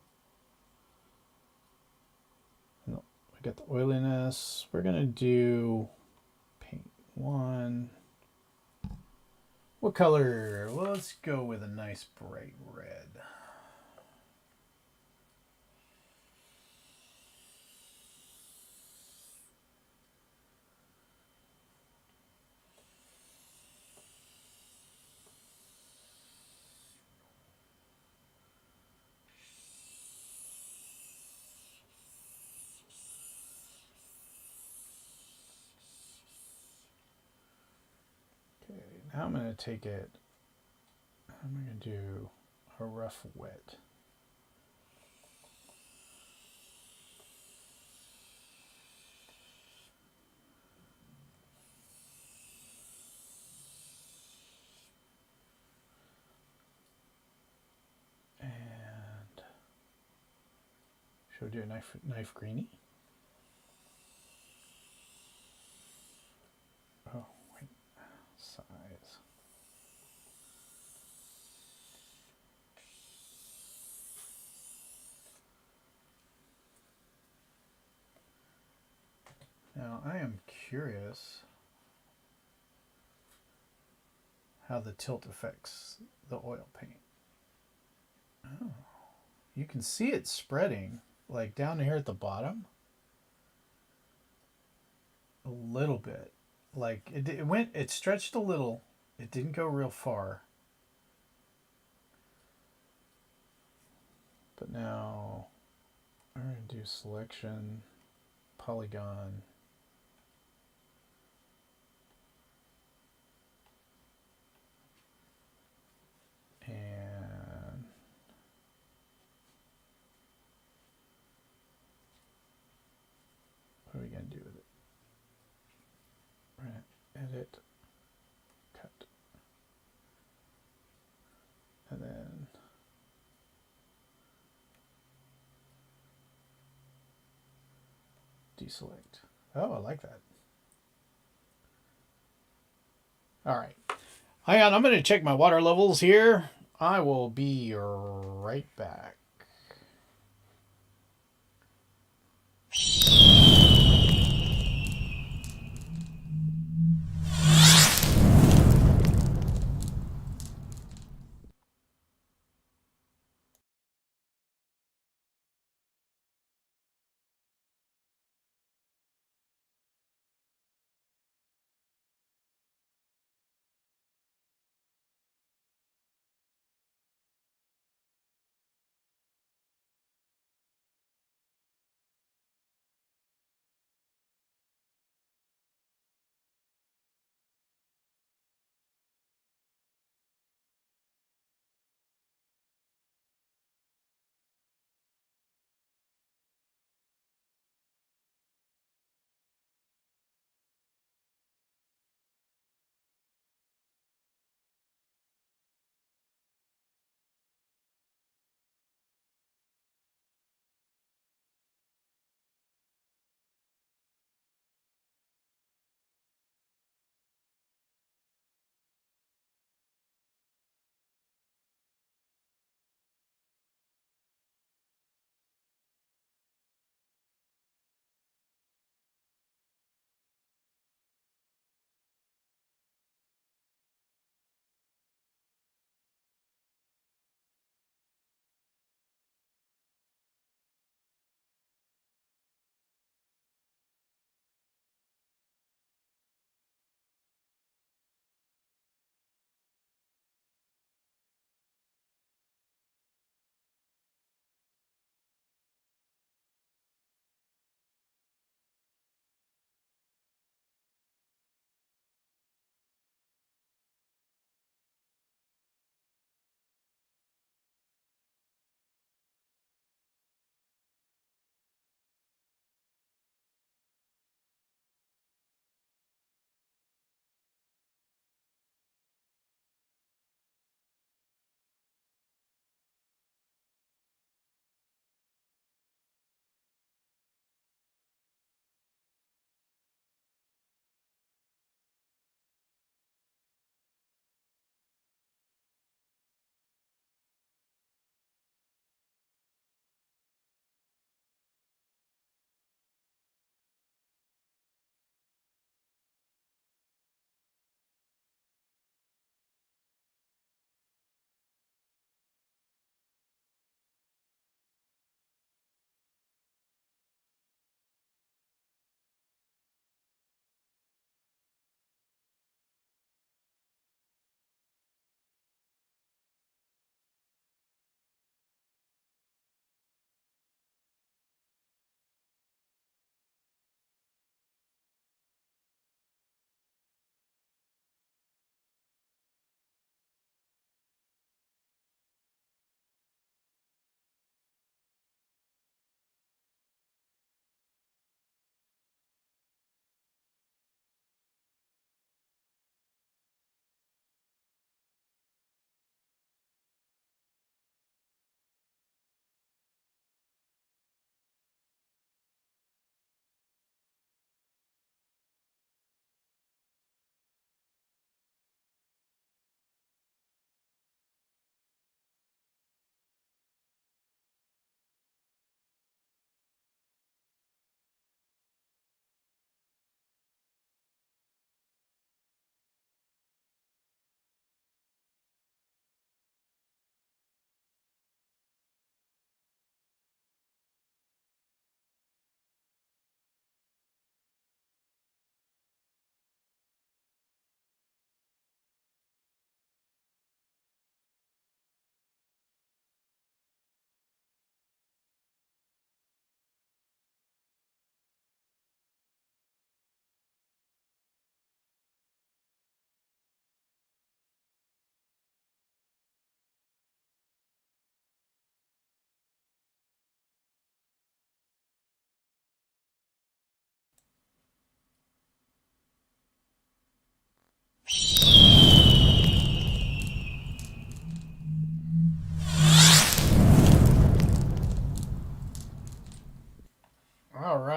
We got the oiliness. We're going to do paint 1. What color? Well, let's go with a nice bright red. Now I'm going to take it, I'm going to do a rough wet. And should we do a knife greenie? Oh, wait, size. Now, I am curious how the tilt affects the oil paint. Oh, you can see it spreading, like down here at the bottom. A little bit. Like, it stretched a little. It didn't go real far. But now, I'm going to do selection, polygon. And what are we going to do with it? We're going to edit, cut, and then deselect. Oh, I like that. All right. Hang on, I'm going to check my water levels here. I will be right back.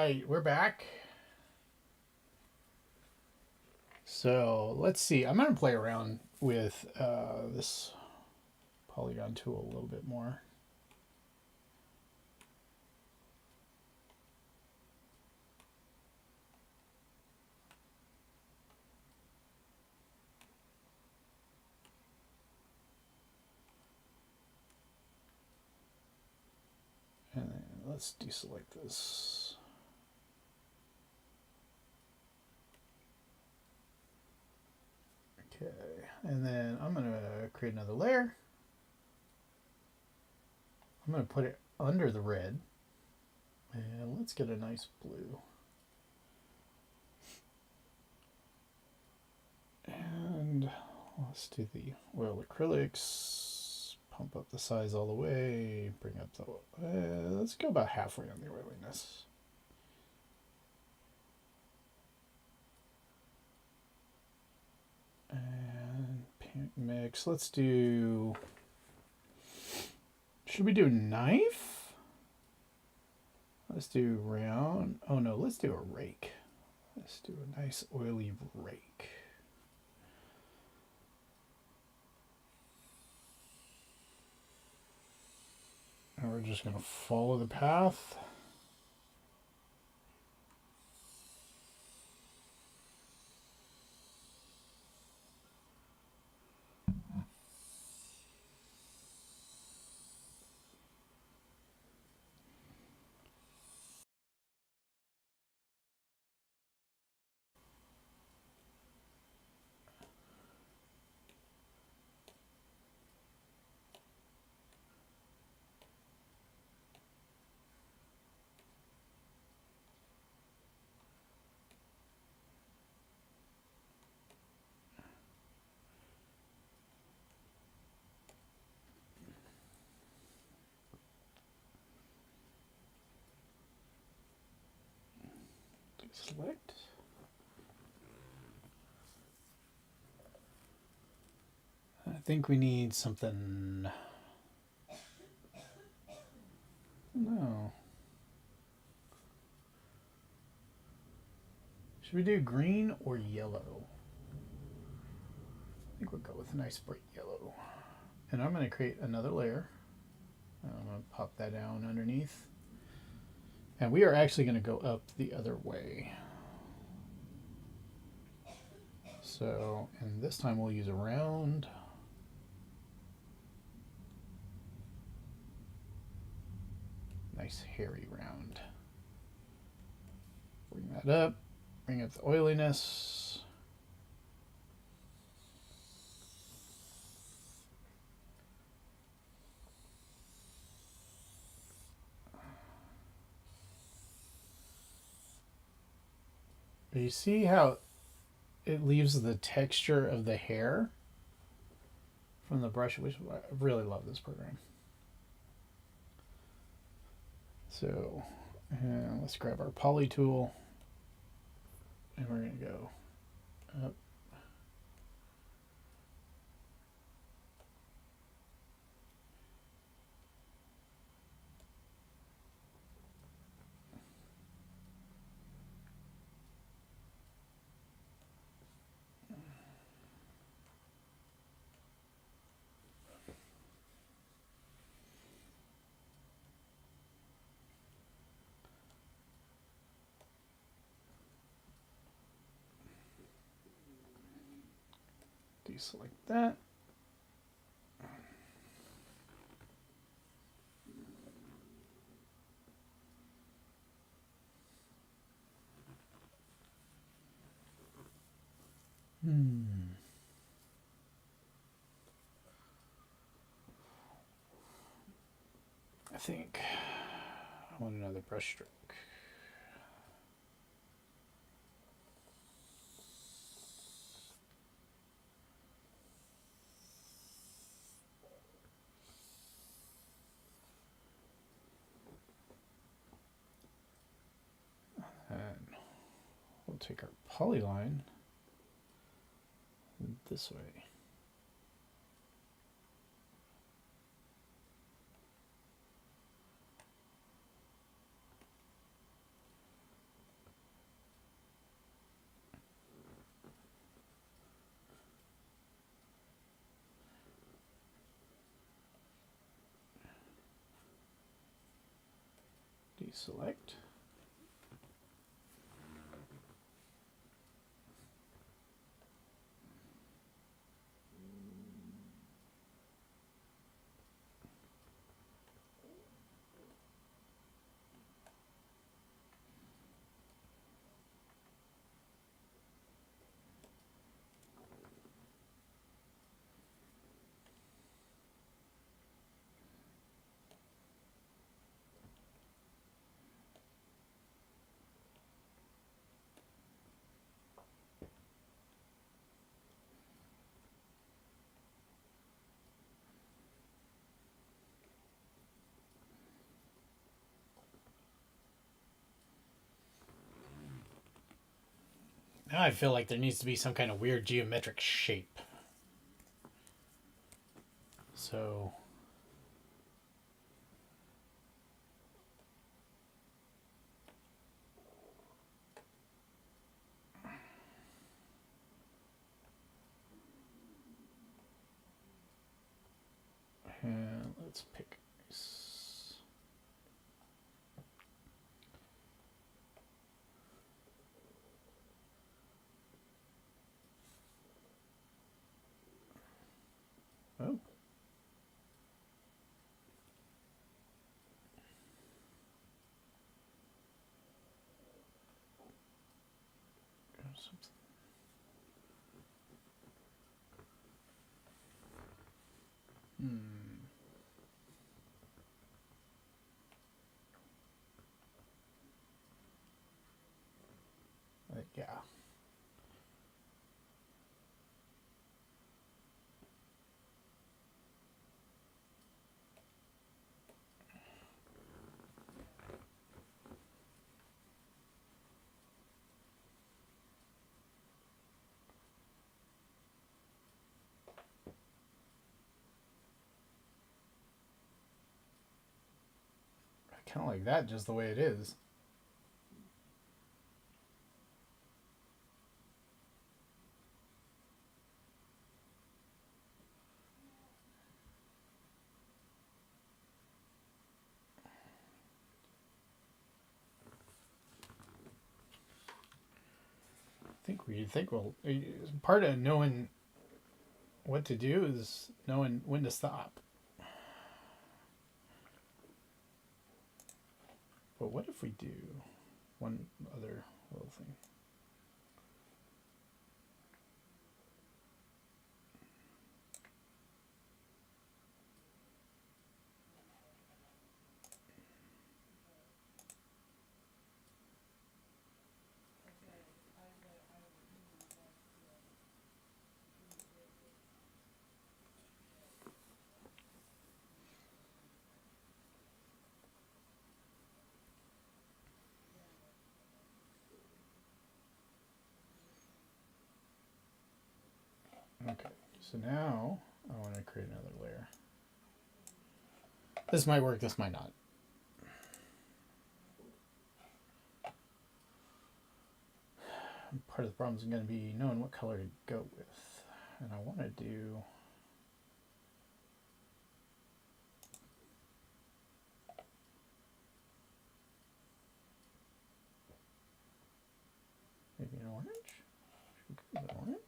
right, we're back. So let's see. I'm gonna play around with this polygon tool a little bit more. And then let's deselect this. Okay, and then I'm gonna create another layer. I'm gonna put it under the red. And let's get a nice blue. And let's do the oil acrylics. Pump up the size all the way. Bring up the... let's go about halfway on the oiliness. And paint mix. Let's do... Should we do knife? Let's do round. Oh no, let's do a rake. Let's do a nice oily rake. And we're just going to follow the path. Select. I think we need something. No. Should we do green or yellow? I think we'll go with a nice bright yellow. And I'm going to create another layer. I'm going to pop that down underneath. And we are actually going to go up the other way. So, and this time we'll use a round. Nice hairy round. Bring that up. Bring up the oiliness. You see how it leaves the texture of the hair from the brush, which I really love this program. So let's grab our poly tool and we're going to go up. Deselect that. I think I want another brush stroke. And we'll take our polyline this way. Deselect. Now I feel like there needs to be some kind of weird geometric shape. So and let's pick oh. Yeah. I kind of like that just the way it is. Well, part of knowing what to do is knowing when to stop. But what if we do one other little thing? Okay, so now I want to create another layer. This might work, this might not. Part of the problem is going to be knowing what color to go with. And I want to do... maybe an orange? Should we go with orange?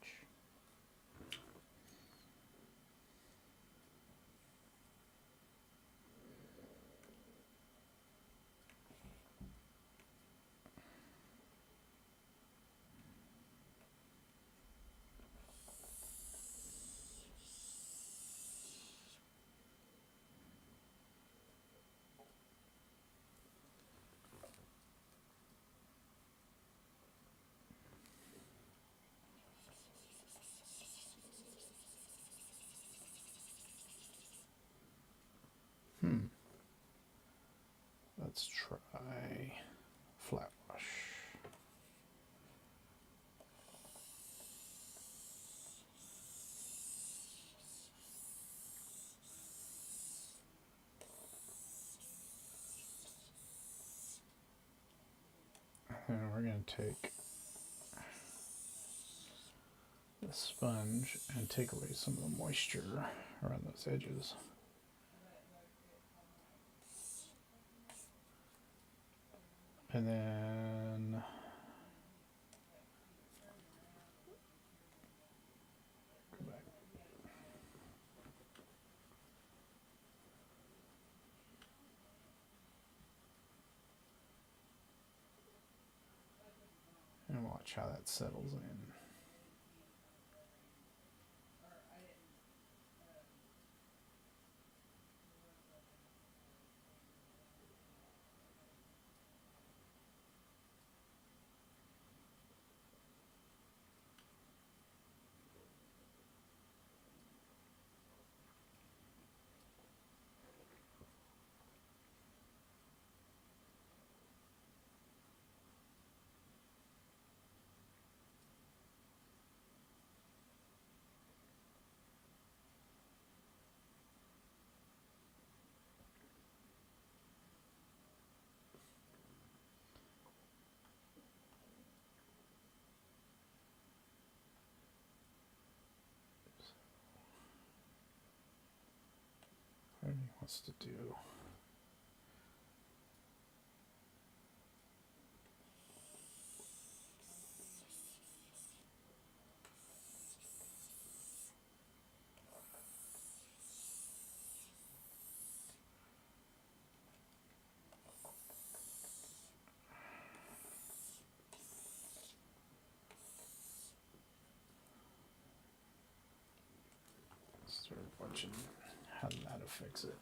Let's try flat wash. And we're going to take the sponge and take away some of the moisture around those edges. And then go back. And watch how that settles in. What he wants to do. Start watching how that affects it.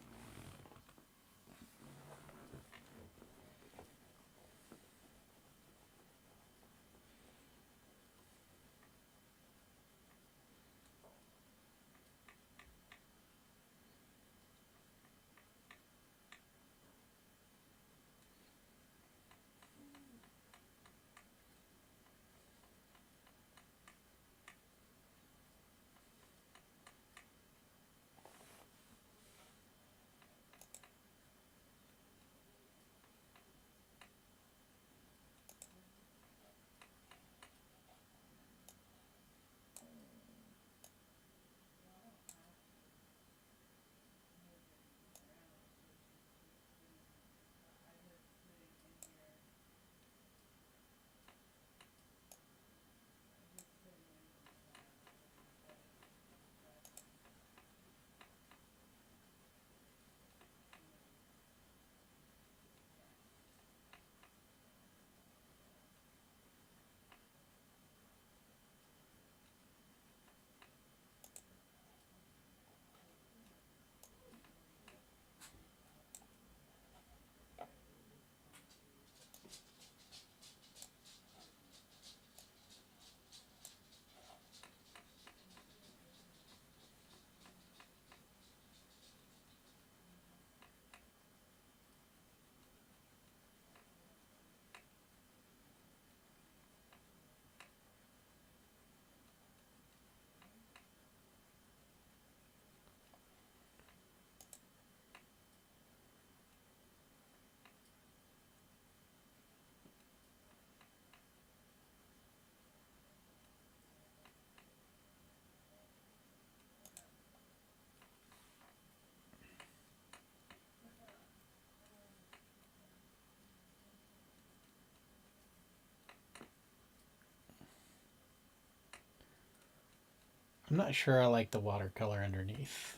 I'm not sure I like the watercolor underneath.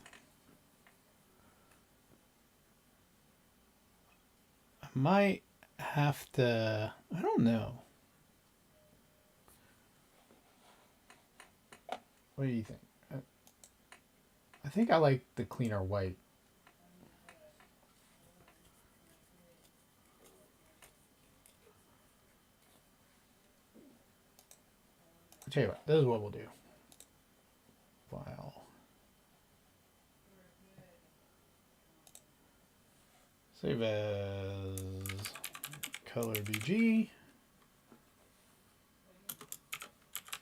I might have to, I don't know. What do you think? I think I like the cleaner white. I'll tell you what, this is what we'll do. File. Save as color BG.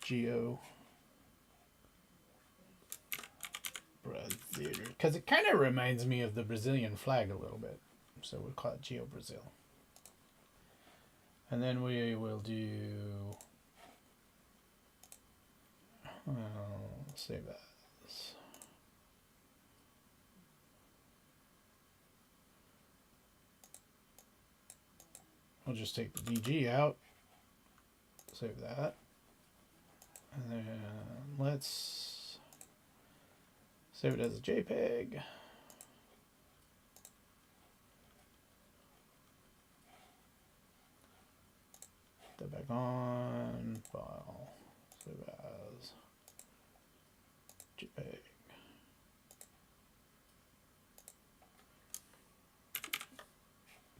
Geo. Brazil. Because it kind of reminds me of the Brazilian flag a little bit. So we'll call it Geo Brazil. And then we will do. Save that. We'll just take the DG out. Save that. And then let's save it as a JPEG. Put that back on. File. Save as JPEG.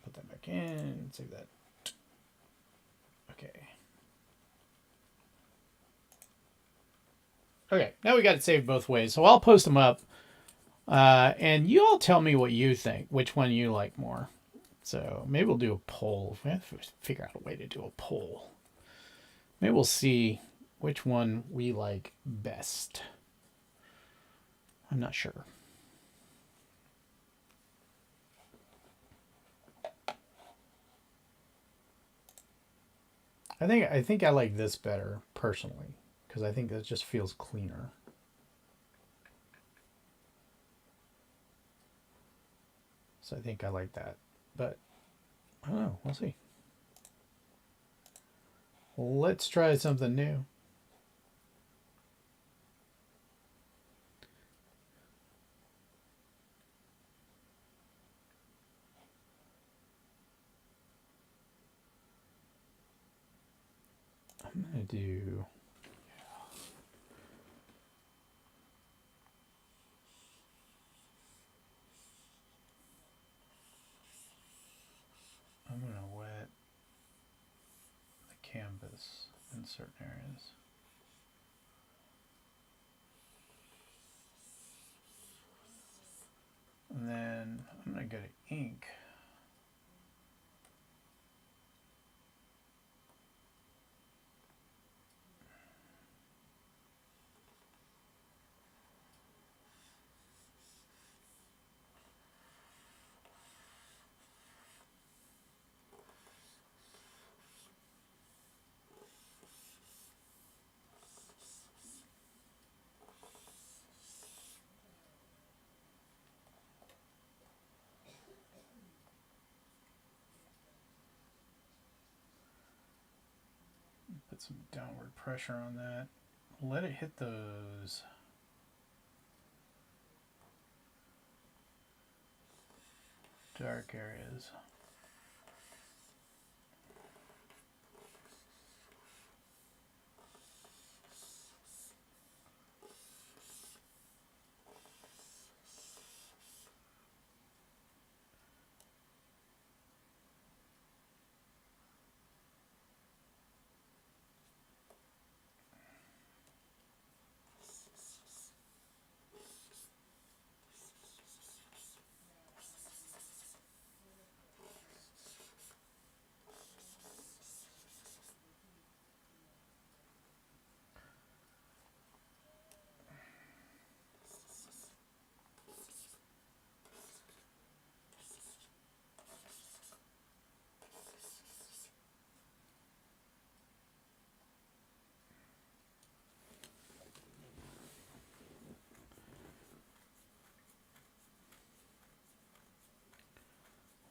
Put that back in. Save that. Okay. Okay, now we got it saved both ways. So I'll post them up. And you all tell me what you think, which one you like more. So maybe we'll do a poll. We have to figure out a way to do a poll. Maybe we'll see which one we like best. I'm not sure. I think I like this better personally because I think that just feels cleaner. So I think I like that, but I don't know. We'll see. Let's try something new. I'm gonna do. I'm going to wet the canvas in certain areas. And then I'm going to go to ink. Put some downward pressure on that. Let it hit those dark areas.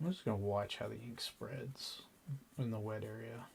I'm just going to watch how the ink spreads in the wet area.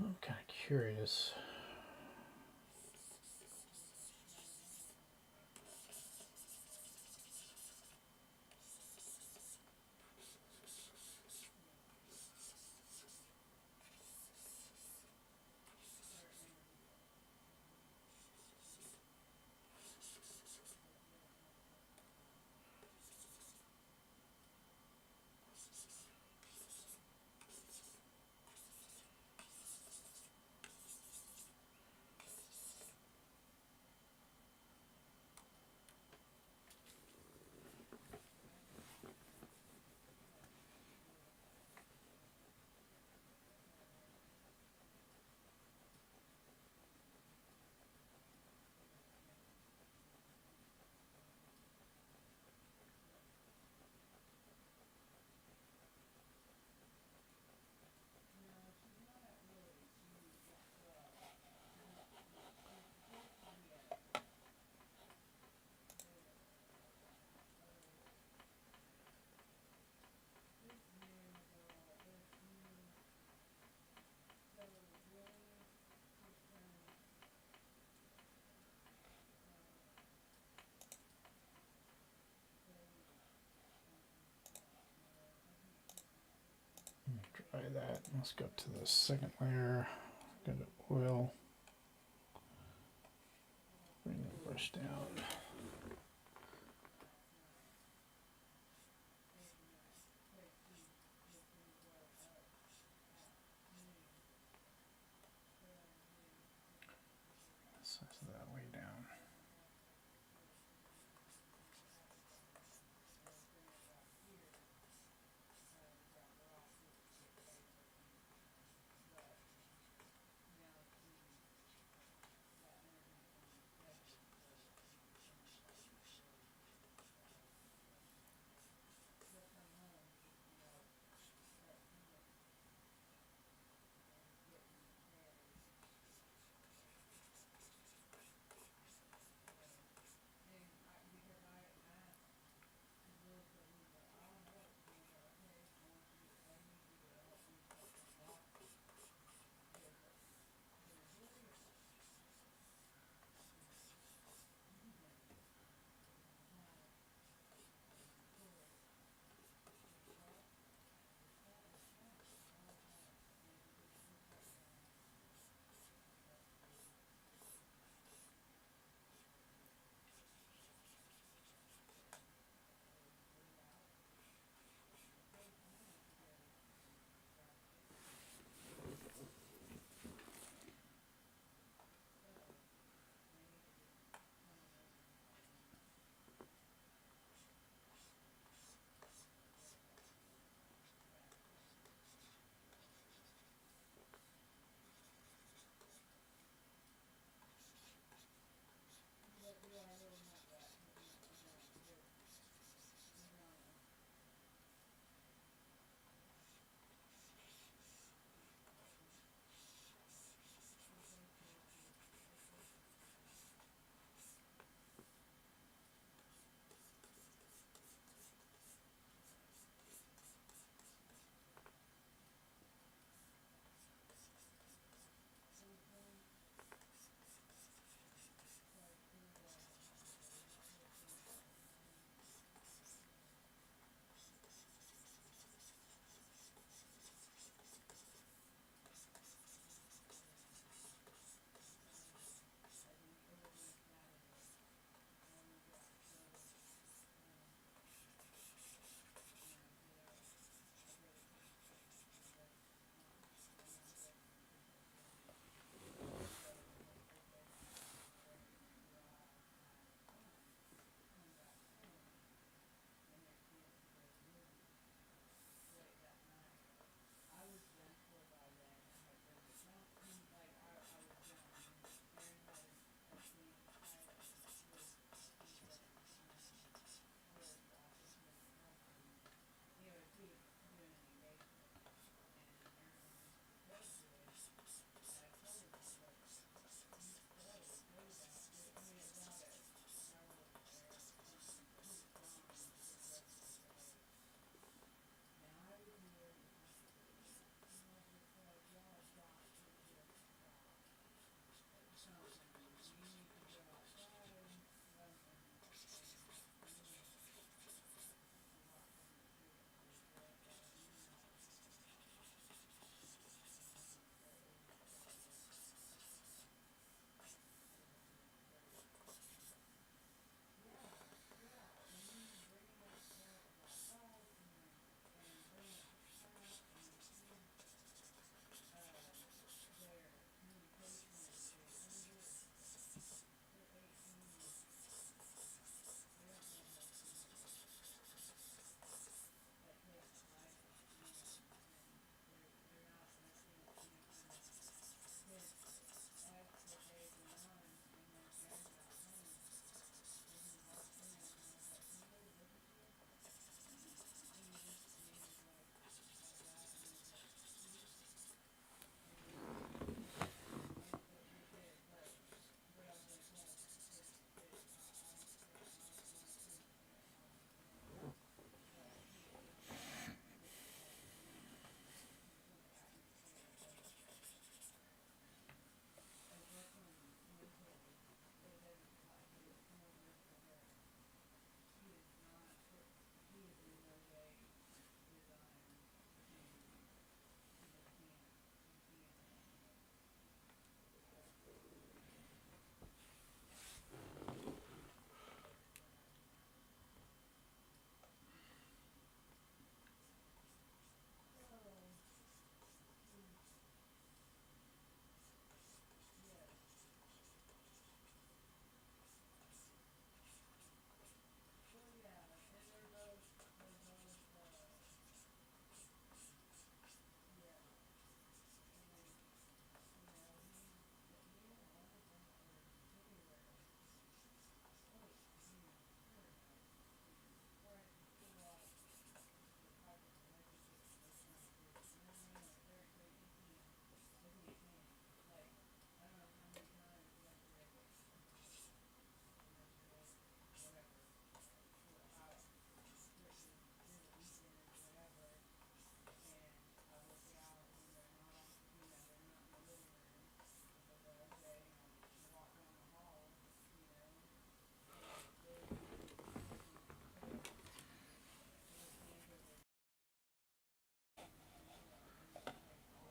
I'm kind of curious. try that. Let's go to the second layer. Go to oil. Bring the brush down. Size of that way down.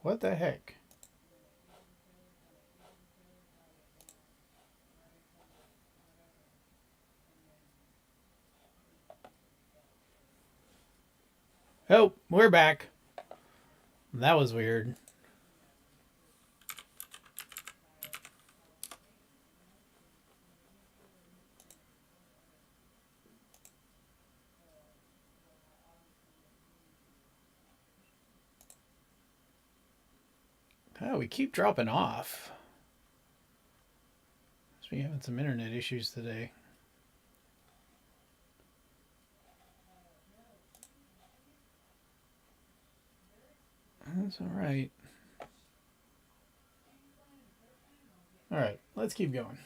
What the heck? Oh, we're back. That was weird. Oh, we keep dropping off. Must be having some internet issues today. That's all right. All right, let's keep going.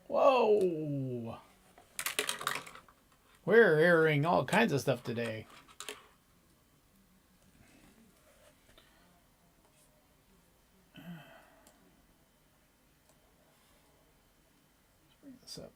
Whoa! We're airing all kinds of stuff today. Let's bring this up.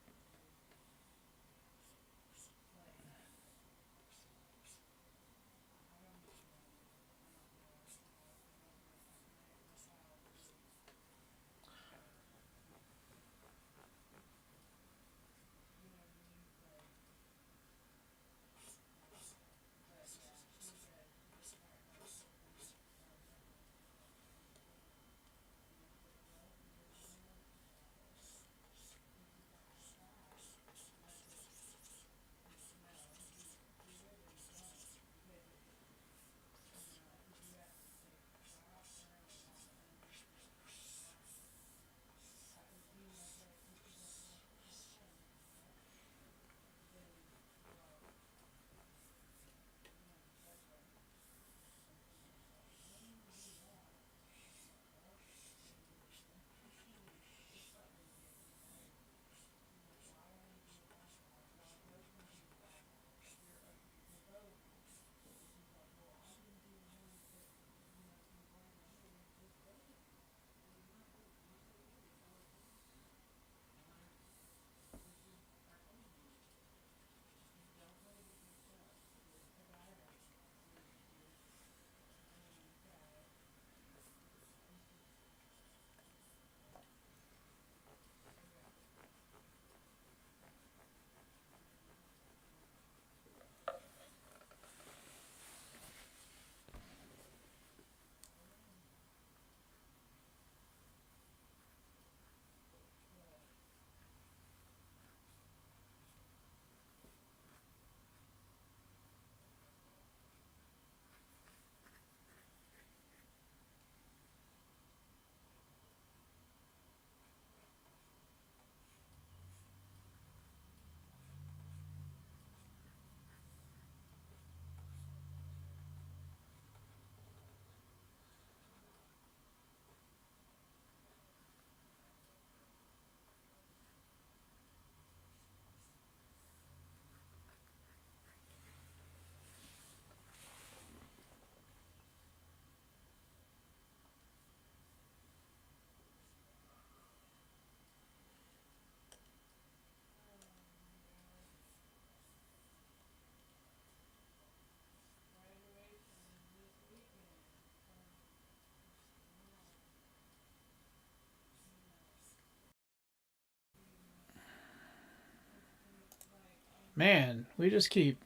Man, we just keep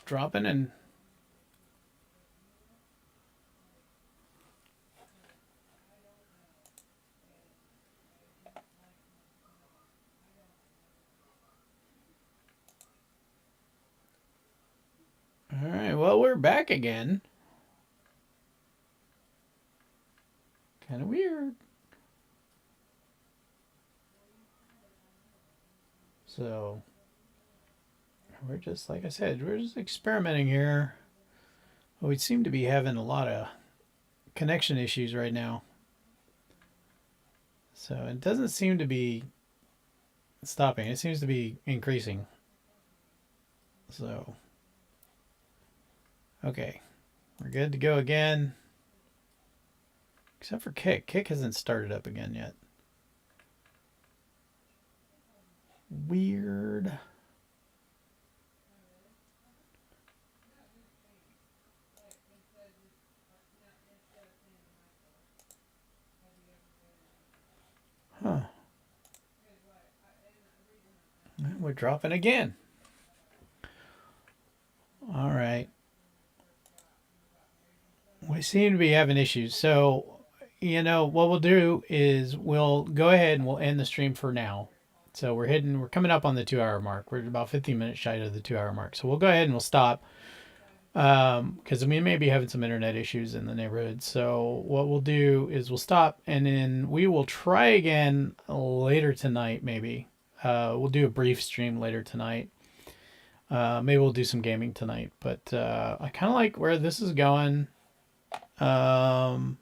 dropping and all right, well, we're back again. Kind of weird. So, we're just, like I said, we're just experimenting here. Well, we seem to be having a lot of connection issues right now. So, it doesn't seem to be stopping, it seems to be increasing. So, okay, we're good to go again. Except for Kick. Kick hasn't started up again yet. Weird. Huh. We're dropping again. All right. We seem to be having issues. So, what we'll do is we'll go ahead and we'll end the stream for now. So we're coming up on the 2 hour mark. We're about 15 minutes shy of the 2 hour mark. So we'll go ahead and we'll stop. Because we may be having some internet issues in the neighborhood. So what we'll do is we'll stop and then we will try again later tonight, maybe. We'll do a brief stream later tonight. Maybe we'll do some gaming tonight. But I kind of like where this is going. I'm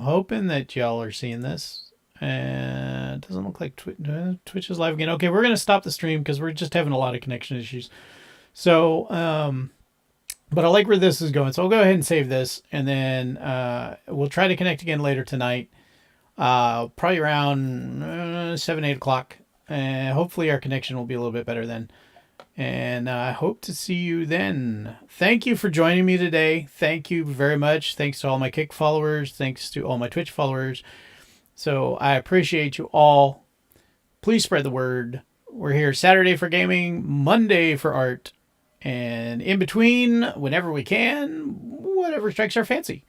hoping that y'all are seeing this. And it doesn't look like Twitch is live again. Okay, we're going to stop the stream because we're just having a lot of connection issues. So, but I like where this is going. So I'll go ahead and save this. And then we'll try to connect again later tonight. Probably around 7, 8 o'clock. And hopefully our connection will be a little bit better then. And I hope to see you then. Thank you for joining me today. Thank you very much. Thanks to all my Kick followers. Thanks to all my Twitch followers. So I appreciate you all. Please spread the word. We're here Saturday for gaming, Monday for art, and in between, whenever we can, whatever strikes our fancy.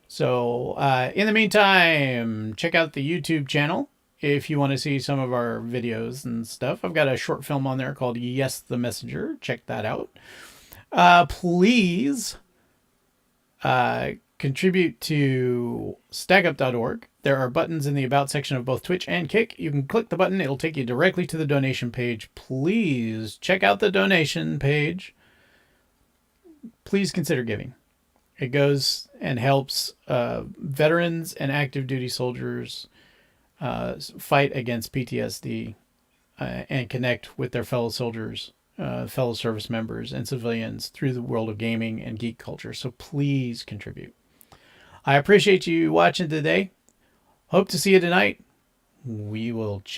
So in the meantime, check out the YouTube channel. If you want to see some of our videos and stuff, I've got a short film on there called Yes the Messenger. Check that out. Please contribute to stackup.org. There are buttons in the About section of both Twitch and Kick. You can click the button. It'll take you directly to the donation page. Please check out the donation page. Please consider giving. It goes and helps veterans and active duty soldiers fight against PTSD and connect with their fellow soldiers, fellow service members, and civilians through the world of gaming and geek culture. So please contribute. I appreciate you watching today. Hope to see you tonight. We will chat.